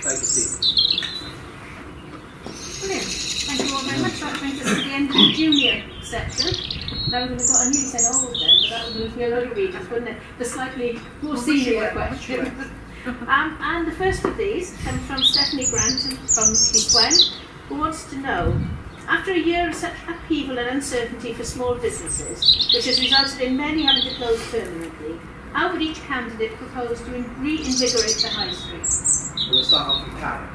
A: Thank you, Steve.
I: Brilliant. Thank you all very much. That brings us to the end of the junior section. Now we've got, I nearly said old then, but that would lose me a load of readers, wouldn't it? The slightly more senior questions. And the first of these comes from Stephanie Grant from Brecon, who wants to know, after a year of such upheaval and uncertainty for small businesses, which has resulted in many having to close permanently, how would each candidate propose to reinvigorate the high street?
A: We'll start off with Karen.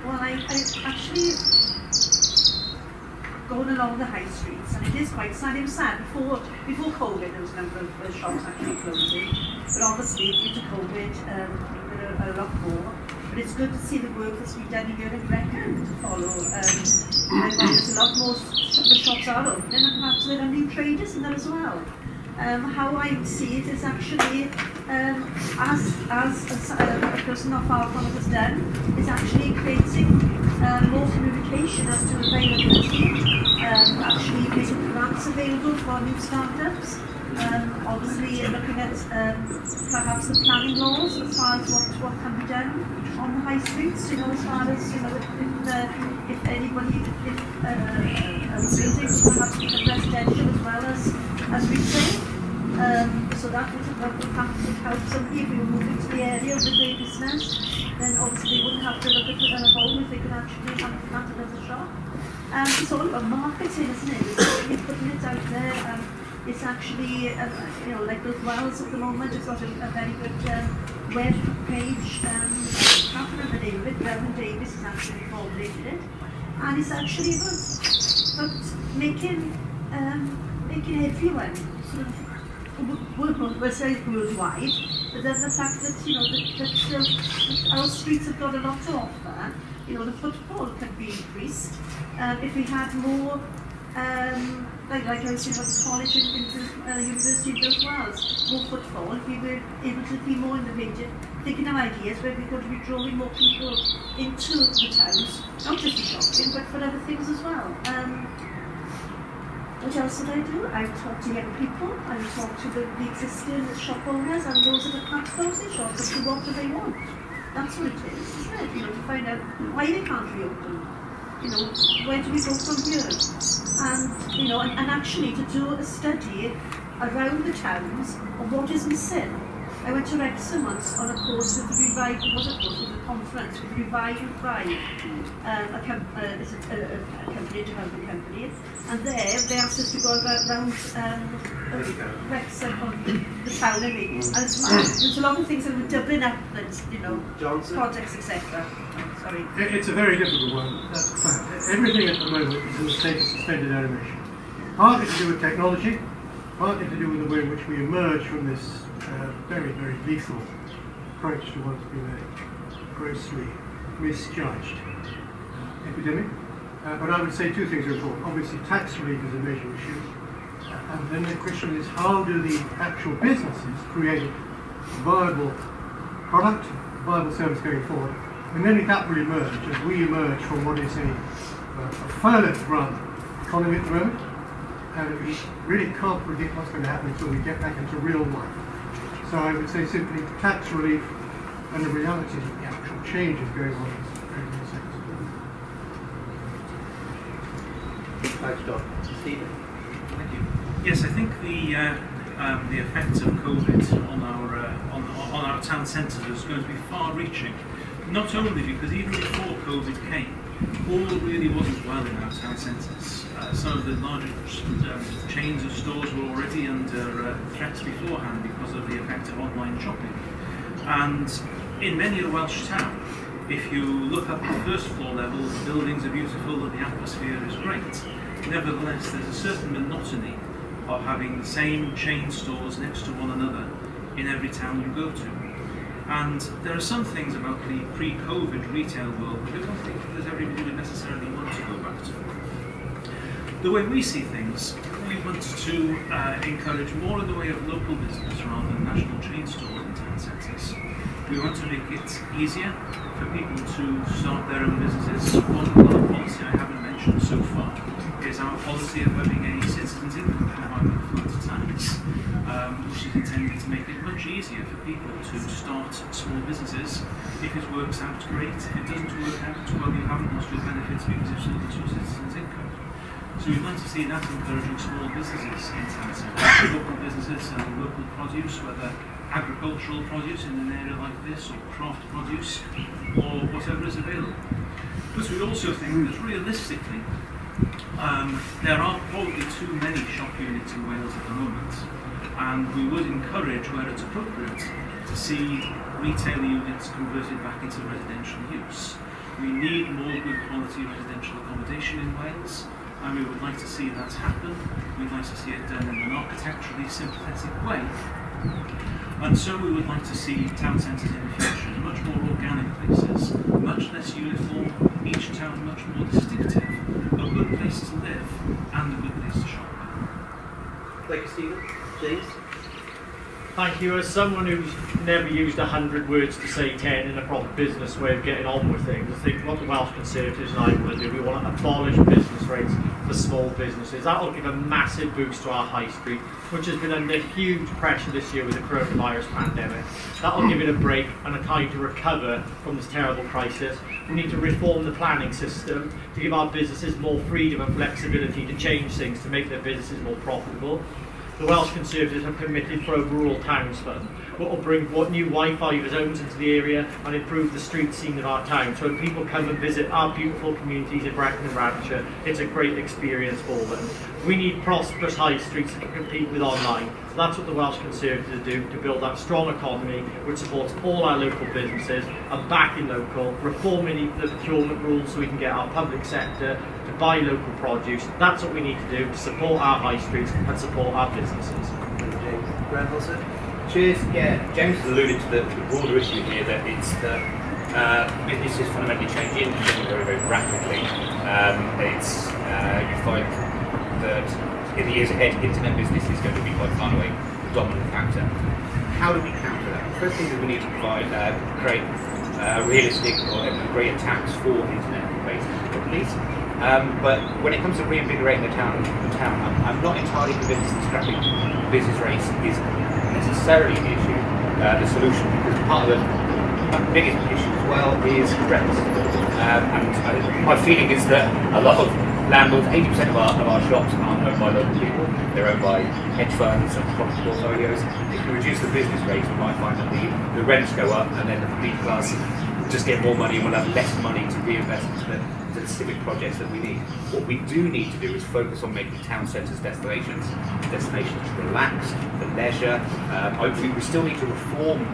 H: Well, I actually going along the high streets, and it is quite sad. It was sad before COVID. There was a number of shops actually closing, but obviously due to COVID, there are a lot more. But it's good to see the work that's been done here in Brecon to follow. And there's a lot more. The shops are opening, and perhaps there are new traders in there as well. How I see it is actually, as a person not far from it has done, is actually creating more communication as to availability, actually making grants available for new startups, obviously looking at perhaps the planning laws as far as what can be done on the high streets, as far as, if anybody, a building perhaps become residential as well as retail. So that would perhaps help somebody if we were moving to the area with their business, then obviously they wouldn't have to look at a home if they could actually have another shop. It's all about marketing, isn't it? It's putting it out there. It's actually, like those Wells at the moment, it's got a very good web page. I can't remember the name of it. Reverend Davis has actually formulated it, and it's actually about making everyone sort of. We're saying worldwide, but then the fact that that our streets have got a lot to offer. The footfall can be increased if we had more, like I was saying about the college and University of New Wales, more footfall. If we were able to be more innovative, thinking of ideas where we're going to be drawing more people into the towns, not just for shopping, but for other things as well. What else did I do? I would talk to young people, I would talk to the existing shop owners and those that have perhaps closed their shops as to what do they want. That's what it is, isn't it? To find out why they can't reopen. Where do we go from here? And actually to do a study around the towns of what is missing. I went to Wrexham once on a course with the Revive, it was a course, it was a conference with Revive and Thrive, it's a company, a development company, and there they asked us to go around Wrexham, the town, and there's a lot of things that were doubling up, and you know,
A: Johnson?
H: projects, etc. Sorry.
B: It's a very difficult one, that's a fact. Everything at the moment is in a state of suspended animation. Partly to do with technology, partly to do with the way in which we emerge from this very, very lethal approach to what's been a grossly misjudged epidemic. But I would say two things are important. Obviously, tax relief is a major issue. And then the question is, how do the actual businesses create a viable product, viable service going forward? And then that will emerge as we emerge from what is a furlough-run economy at the moment. And we really can't predict what's going to happen until we get back into real life. So I would say simply tax relief and the reality of the actual changes going on in the sector.
A: Thanks, John. Stephen?
C: Thank you. Yes, I think the effects of COVID on our town centres is going to be far-reaching. Not only because even before COVID came, all really wasn't well in our town centres. Some of the larger chains of stores were already under threats beforehand because of the effect of online shopping. And in many a Welsh town, if you look up the first floor level, the buildings are beautiful and the atmosphere is great. Nevertheless, there's a certain monotony of having the same chain stores next to one another in every town you go to. And there are some things about the pre-COVID retail world that I don't think that everybody would necessarily want to go back to. The way we see things, we want to encourage more in the way of local business rather than national chain stores in town centres. We want to make it easier for people to start their own businesses. One policy I haven't mentioned so far is our policy of having a citizen's income requirement flat tax, which is intended to make it much easier for people to start small businesses. If it works out, great. If it doesn't work out, well, you haven't lost your benefits because you've still got your citizen's income. So we'd like to see that encouraging small businesses in town centres, local businesses and local produce, whether agricultural produce in an area like this, or craft produce, or whatever is available. But we also think that realistically, there are probably too many shop units in Wales at the moment, and we would encourage, where it's appropriate, to see retail units converted back into residential use. We need more good quality residential accommodation in Wales, and we would like to see that happen. We'd like to see it done in an architecturally sympathetic way. And so we would like to see town centres in the future as much more organic places, much less uniform, each town much more distinctive, a good place to live and a good place to shop.
A: Thank you, Stephen. James?
E: Thank you. As someone who's never used 100 words to say 10 in a proper business way of getting on with things, I think what the Welsh Conservatives and I want to do, we want to abolish business rates for small businesses. That will give a massive boost to our high street, which has been under huge pressure this year with the coronavirus pandemic. That will give it a break and a time to recover from this terrible crisis. We need to reform the planning system to give our businesses more freedom and flexibility to change things to make their businesses more profitable. The Welsh Conservatives have committed for a rural towns fund, what will bring new Wi-Fi zones into the area and improve the street scene of our town. So when people come and visit our beautiful communities in Brecon and Radnor, it's a great experience for them. We need prosperous high streets that can compete with online. So that's what the Welsh Conservatives do, to build that strong economy which supports all our local businesses and backing local, reforming the procurement rules so we can get our public sector to buy local produce. That's what we need to do to support our high streets and support our businesses.
A: Thank you, James. Grant Wilson?
F: Cheers. Yeah, James has alluded to the broader issue here that it's that business is fundamentally changing very, very rapidly. You find that in the years ahead, internet business is going to be by far away the dominant factor. How do we counter that? The first thing is we need to create a realistic or greater tax for internet-based companies. But when it comes to reinvigorating the town, I'm not entirely convinced that scrapping business rates is necessarily the issue, the solution, because part of the biggest issue as well is rent. And my feeling is that a lot of landlords, 80% of our shops aren't owned by local people. They're owned by hedge funds and property portfolios. If you reduce the business rates, we might find that the rents go up, and then the middle class just get more money and we'll have less money to reinvest into the civic projects that we need. What we do need to do is focus on making town centres destinations to relax, for leisure. We still need to reform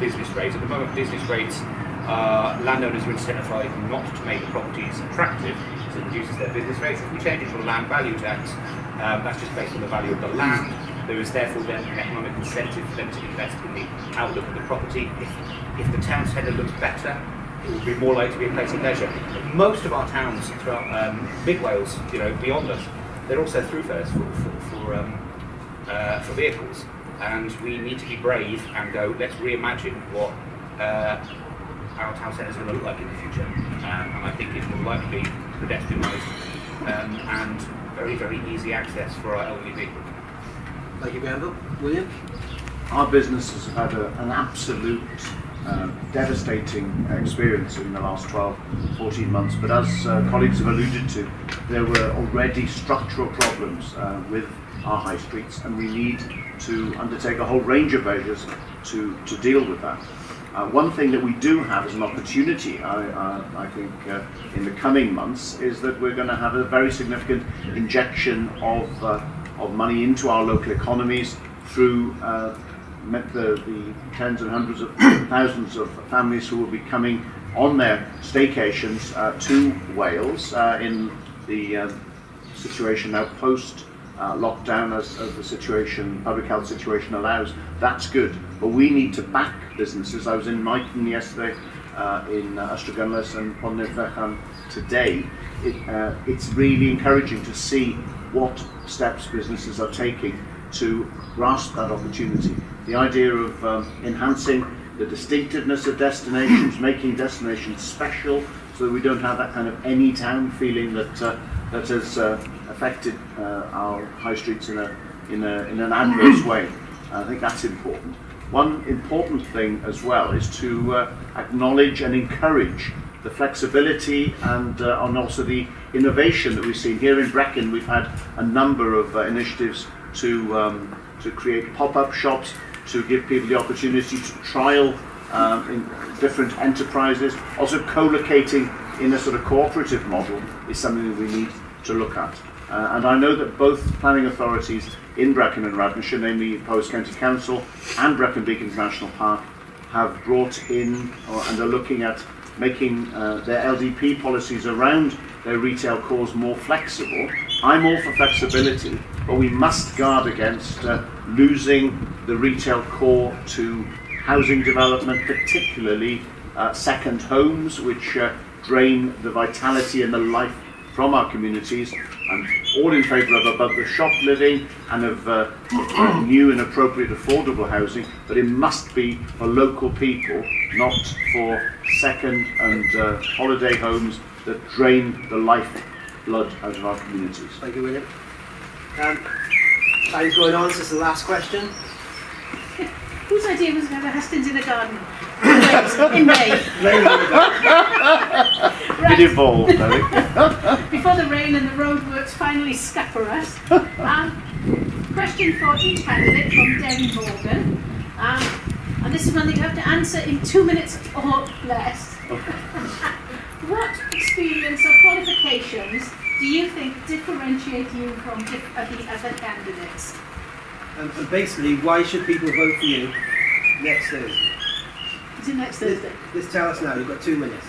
F: business rates. At the moment, business rates, landowners are incentivised not to make the properties attractive, so it reduces their business rates. If we change it to a land value tax, that's just based on the value of the land. There is therefore then an economic incentive for them to invest in the outlook of the property. If the town centre looks better, it will be more likely to be a place of leisure. Most of our towns throughout Mid Wales, beyond us, they're also thoroughfares for vehicles, and we need to be brave and go, let's reimagine what our town centres are going to look like in the future. And I think it will likely be pedestrianised and very, very easy access for our elderly people.
A: Thank you, Granville. William?
G: Our businesses have had an absolute devastating experience in the last 12, 14 months, but as colleagues have alluded to, there were already structural problems with our high streets, and we need to undertake a whole range of measures to deal with that. One thing that we do have as an opportunity, I think, in the coming months, is that we're going to have a very significant injection of money into our local economies through the tens and hundreds of thousands of families who will be coming on their staycations to Wales in the situation now post lockdown as the public health situation allows. That's good, but we need to back businesses. I was in Knighton yesterday, in Ystrygynlys and Brecon today. It's really encouraging to see what steps businesses are taking to grasp that opportunity. The idea of enhancing the distinctiveness of destinations, making destinations special, so that we don't have that kind of any town feeling that has affected our high streets in an adverse way. I think that's important. One important thing as well is to acknowledge and encourage the flexibility and also the innovation that we've seen here in Brecon. We've had a number of initiatives to create pop-up shops, to give people the opportunity to trial in different enterprises. Also, co-locating in a sort of cooperative model is something that we need to look at. And I know that both planning authorities in Brecon and Radnor, namely Powys County Council and Brecon Beacons National Park, have brought in and are looking at making their LDP policies around their retail cores more flexible. I'm all for flexibility, but we must guard against losing the retail core to housing development, particularly second homes, which drain the vitality and the life from our communities. I'm all in favour of above the shop living and of new and appropriate affordable housing, but it must be for local people, not for second and holiday homes that drain the lifeblood out of our communities.
A: Thank you, William. Time's going on, so this is the last question.
I: Whose idea was to have a Hastings in the garden? In May.
G: Right. It evolved, I think.
I: Before the rain and the roadworks finally scupper us. Question for each candidate from Debbie Morgan. And this is one that you have to answer in 2 minutes or less. What experience or qualifications do you think differentiate you from the other candidates?
A: And basically, why should people vote for you next Thursday?
I: Is it next Thursday?
A: Let's tell us now, you've got 2 minutes.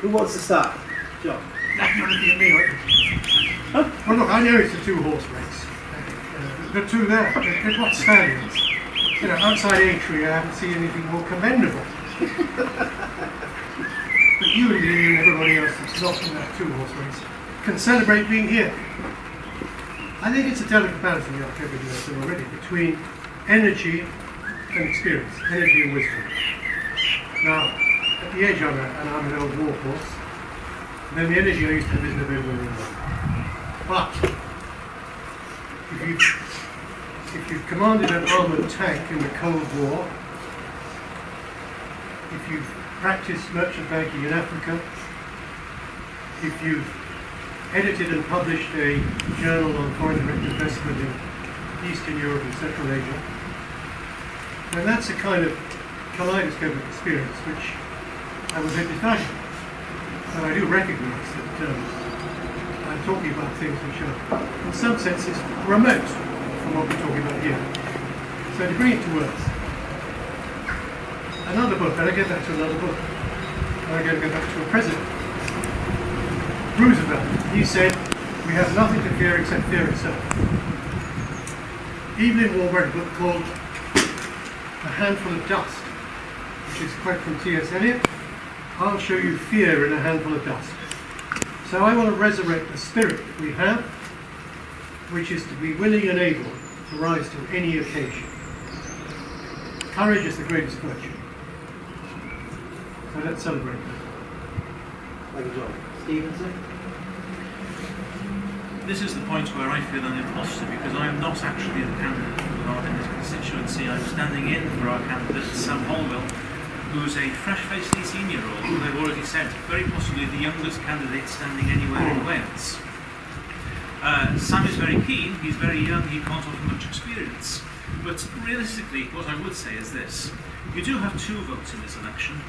A: Who wants to start? John?
B: You're looking at me, right? Well, look, I know it's a two-horse race. The two there, they're what stallions. Outside Aintree, I haven't seen anything more commendable. But you and me and everybody else that's not in that two-horse race can celebrate being here. I think it's a delicate balance in the October debate already between energy and experience, energy and wisdom. Now, at the age I'm at, and I'm an old war horse, then the energy I used to have isn't available anymore. But if you've commanded an armoured tank in the Cold War, if you've practiced merchant banking in Africa, if you've edited and published a journal on foreign direct investment in Eastern Europe and Central Asia, then that's a kind of kaleidoscope of experience which I was envisaging. And I do recognise that I'm talking about things which are, in some senses, remote from what we're talking about here. So to bring it to earth, another book, and I get back to another book, and I'm going to go back to a president, Roosevelt. He said, "We have nothing to fear except fear itself." Evelyn Waugh wrote a book called A Handful of Dust, which is a quote from T.S. Eliot. "I'll show you fear in a handful of dust." So I want to resurrect the spirit that we have, which is to be willing and able to rise to any occasion. Courage is the greatest virtue. So let's celebrate that.
A: Thank you, John. Stevenson?
C: This is the point where I feel an imposter because I am not actually the candidate for Gwlad in this constituency. I'm standing in for our candidate, Sam Holwell, who's a fresh-faced 18-year-old, who I've already said, very possibly the youngest candidate standing anywhere in Wales. Sam is very keen, he's very young, he can't offer much experience. But realistically, what I would say is this. You do have two votes in this election.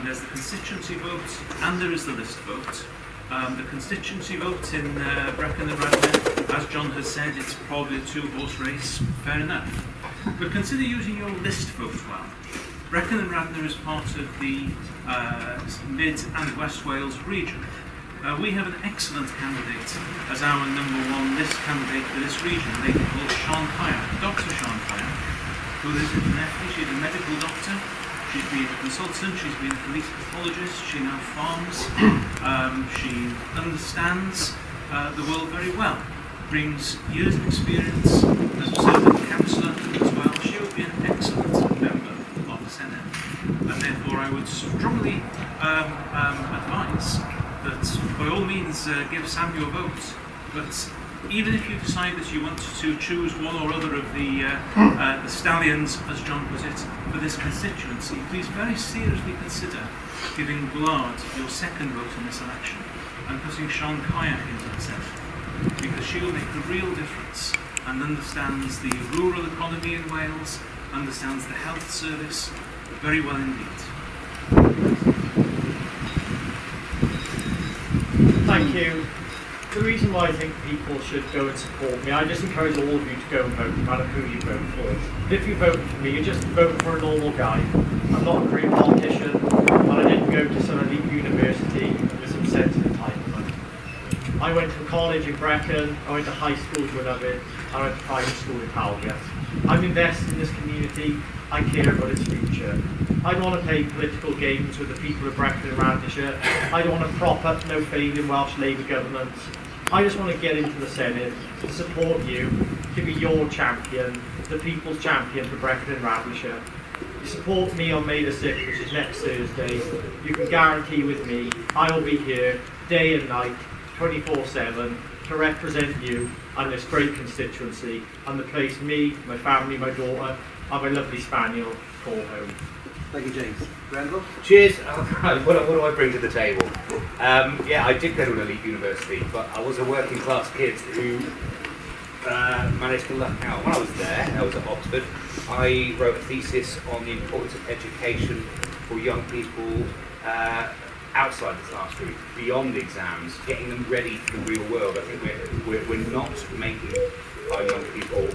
C: There's the constituency vote and there is the list vote. The constituency vote in Brecon and Radnor, as John has said, it's probably a two-horse race, fair enough. But consider using your list vote well. Brecon and Radnor is part of the Mid and West Wales region. We have an excellent candidate as our number one list candidate for this region, a lady called Sian Kyack, Dr. Sian Kyack, who lives in Neffy. She's a medical doctor. She's been a consultant, she's been a police pathologist, she now farms, she understands the world very well, brings years of experience as a servant councillor as well. She would be an excellent member of the Senate, and therefore I would strongly advise that by all means give Sam your vote, but even if you decide that you want to choose one or other of the stallions, as John put it, for this constituency, please very seriously consider giving Gwlad your second vote in this election and putting Sian Kyack into the Senate, because she will make a real difference and understands the rural economy in Wales, understands the health service very well indeed.
E: Thank you. The reason why I think people should go and support me, I just encourage all of you to go and vote, no matter who you vote for. But if you vote for me, you're just voting for a normal guy. I'm not a career politician, and I didn't go to some elite university with some sense of entitlement. I went to college in Brecon, I went to high school to love it, I went to private school in Talbot. I'm invested in this community, I care about its future. I don't want to play political games with the people of Brecon and Radnor. I don't want to prop up no failing Welsh Labour governments. I just want to get into the Senate to support you, to be your champion, the people's champion for Brecon and Radnor. You support me on May the 6th, which is next Thursday. You can guarantee with me, I will be here day and night, 24/7, to represent you and this great constituency and the place me, my family, my daughter, and my lovely spaniel call home.
A: Thank you, James. Randall?
F: Cheers. What do I bring to the table? Yeah, I did go to an elite university, but I was a working class kid who managed to luck out. When I was there, I was at Oxford, I wrote a thesis on the importance of education for young people outside the classroom, beyond the exams, getting them ready for the real world. I think we're not making our young people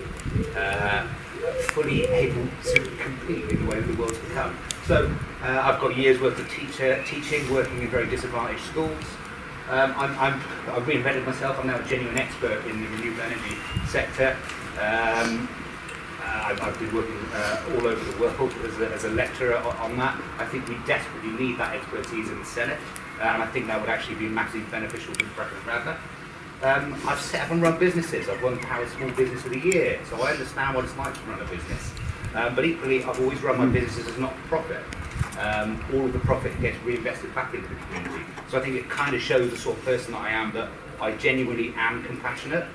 F: fully able to compete in the way that the world's become. So I've got years worth of teaching, working in very disadvantaged schools. I've reinvented myself. I'm now a genuine expert in the renewable energy sector. I've been working all over the world as a lecturer on that. I think we desperately need that expertise in the Senate, and I think that would actually be massively beneficial to Brecon and Radnor. I've set up and run businesses. I've won Paris Small Business of the Year, so I understand what it's like to run a business. But equally, I've always run my businesses as not for profit. All of the profit gets reinvested back into the community. So I think it kind of shows the sort of person that I am, that I genuinely am compassionate.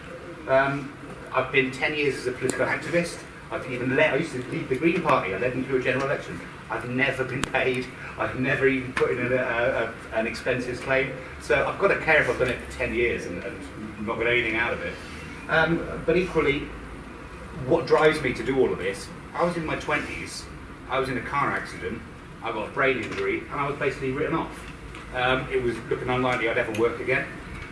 F: I've been 10 years as a political activist. I used to lead the Green Party. I led them through a general election. I've never been paid. I've never even put in an expenses claim. So I've got to care if I've done it for 10 years and not got anything out of it. But equally, what drives me to do all of this, I was in my 20s, I was in a car accident, I got a brain injury, and I was basically written off. It was looking unlikely I'd ever work again.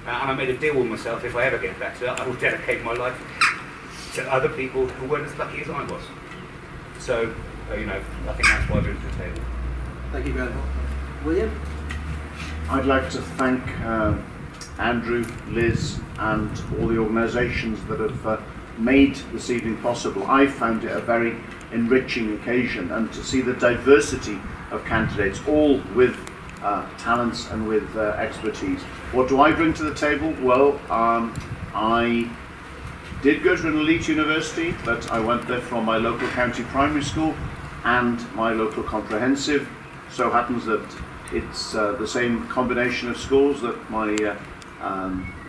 F: And I made a deal with myself, if I ever get better, I will dedicate my life to other people who weren't as lucky as I was. So, I think that's why I bring to the table.
A: Thank you very much. William?
G: I'd like to thank Andrew, Liz, and all the organisations that have made this evening possible. I found it a very enriching occasion, and to see the diversity of candidates, all with talents and with expertise. What do I bring to the table? Well, I did go to an elite university, but I went there from my local county primary school and my local comprehensive. So happens that it's the same combination of schools that my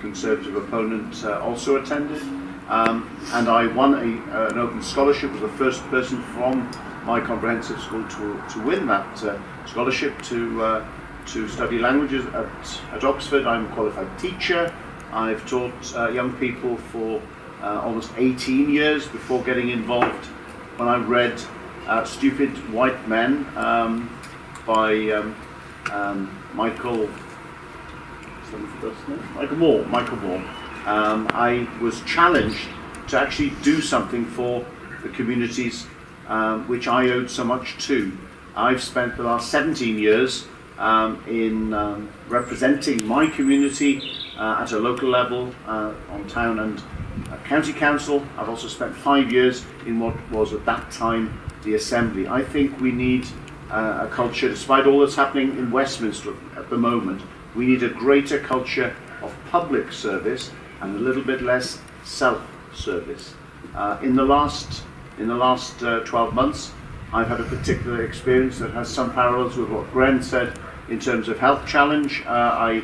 G: Conservative opponent also attended. And I won an open scholarship, was the first person from my comprehensive school to win that scholarship to study languages at Oxford. I'm a qualified teacher. I've taught young people for almost 18 years before getting involved when I read Stupid White Men by Michael Moore. I was challenged to actually do something for the communities which I owed so much to. I've spent the last 17 years in representing my community at a local level on town and county council. I've also spent 5 years in what was at that time the Assembly. I think we need a culture, despite all that's happening in Westminster at the moment, we need a greater culture of public service and a little bit less self-service. In the last 12 months, I've had a particular experience that has some parallels with what Gren said in terms of health challenge. I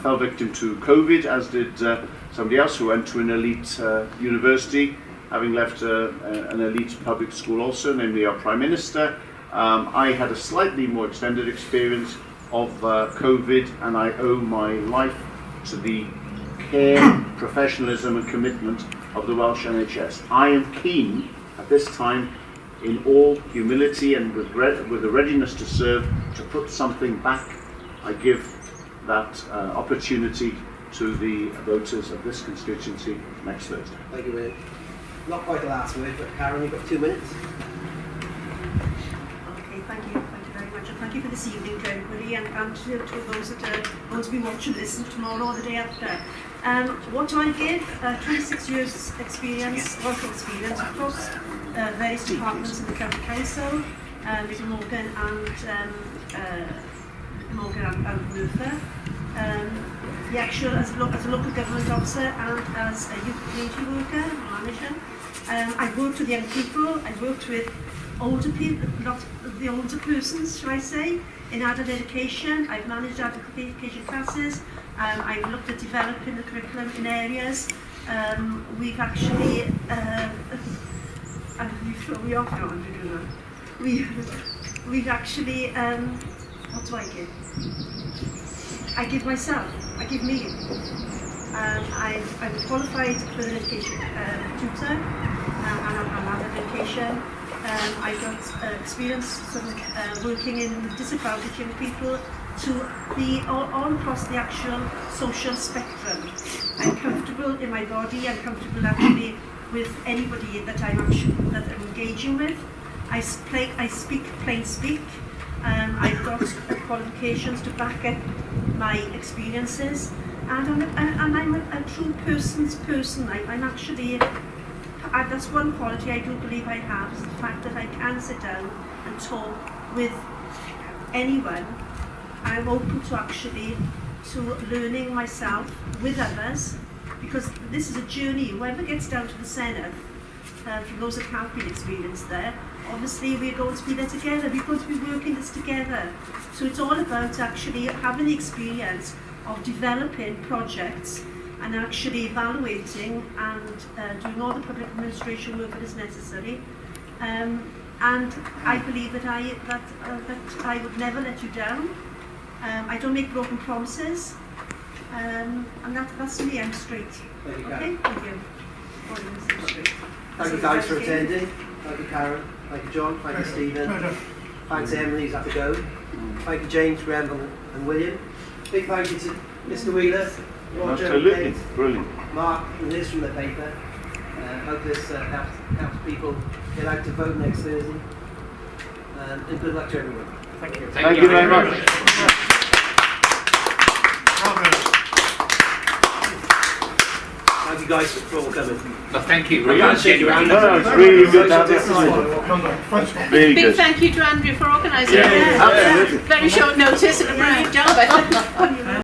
G: fell victim to COVID, as did somebody else who went to an elite university, having left an elite public school also, namely our Prime Minister. I had a slightly more extended experience of COVID, and I owe my life to the care, professionalism and commitment of the Welsh NHS. I am keen at this time, in all humility and with the readiness to serve, to put something back. I give that opportunity to the voters of this constituency next Thursday.
A: Thank you, William. Not quite the last word, but Karen, you've got 2 minutes.
H: Okay, thank you very much, and thank you for this evening to everybody, and to those that are going to be watching this tomorrow or the day after. What do I give? 26 years experience, working experience across various departments in the county council, Little Morgan and Merthyr. The actual as a local government officer and as a youth community worker, manager. I've worked with young people. I've worked with older people, not the older persons, shall I say, in adult education. I've managed adult education classes. I've looked at developing the curriculum in areas. We've actually, and we are going to do that. We've actually, what do I give? I give myself. I give me. I'm qualified for an education tutor and adult education. I got experience working in disadvantaged young people to be all across the actual social spectrum. I'm comfortable in my body. I'm comfortable actually with anybody that I'm engaging with. I speak plain speak. I've got qualifications to back up my experiences, and I'm a true person's person. I'm actually. That's one quality I do believe I have, is the fact that I can sit down and talk with anyone. I'm open to learning myself with others, because this is a journey. Whoever gets down to the Senedd, for those that have been experienced there, obviously we're going to be there together. We're going to be working this together. So it's all about actually having the experience of developing projects and actually evaluating and doing all the public administration work that is necessary. and I believe that I would never let you down. I don't make broken promises, and that's me. I'm straight.
A: Thank you,
H: Okay,
A: Karen.
H: thank you. I'm straight.
A: Thank you guys for attending. Thank you, Karen. Thank you, John. Thank you, Stephen.
B: Pleasure.
A: Thanks, Emily, who's had to go. Thank you, James, Graham, and William. Big thank you to Mr. Wheeler, Roger,
G: Absolutely,
A: Kate,
G: brilliant.
A: Mark, and Liz from the paper. Hope this helps people get out to vote next Thursday. And good luck to everyone.
E: Thank you.
G: Thank you very much.
A: Thank you guys for all coming.
F: Well, thank you.
A: I can't shake your hand.
G: No, it's really good to have you.
A: Social
G: Really
I: Big
G: good.
I: thank you to Andrew for organising
G: Yeah,
I: it.
G: absolutely.
I: Very short notice and a brilliant job, I think.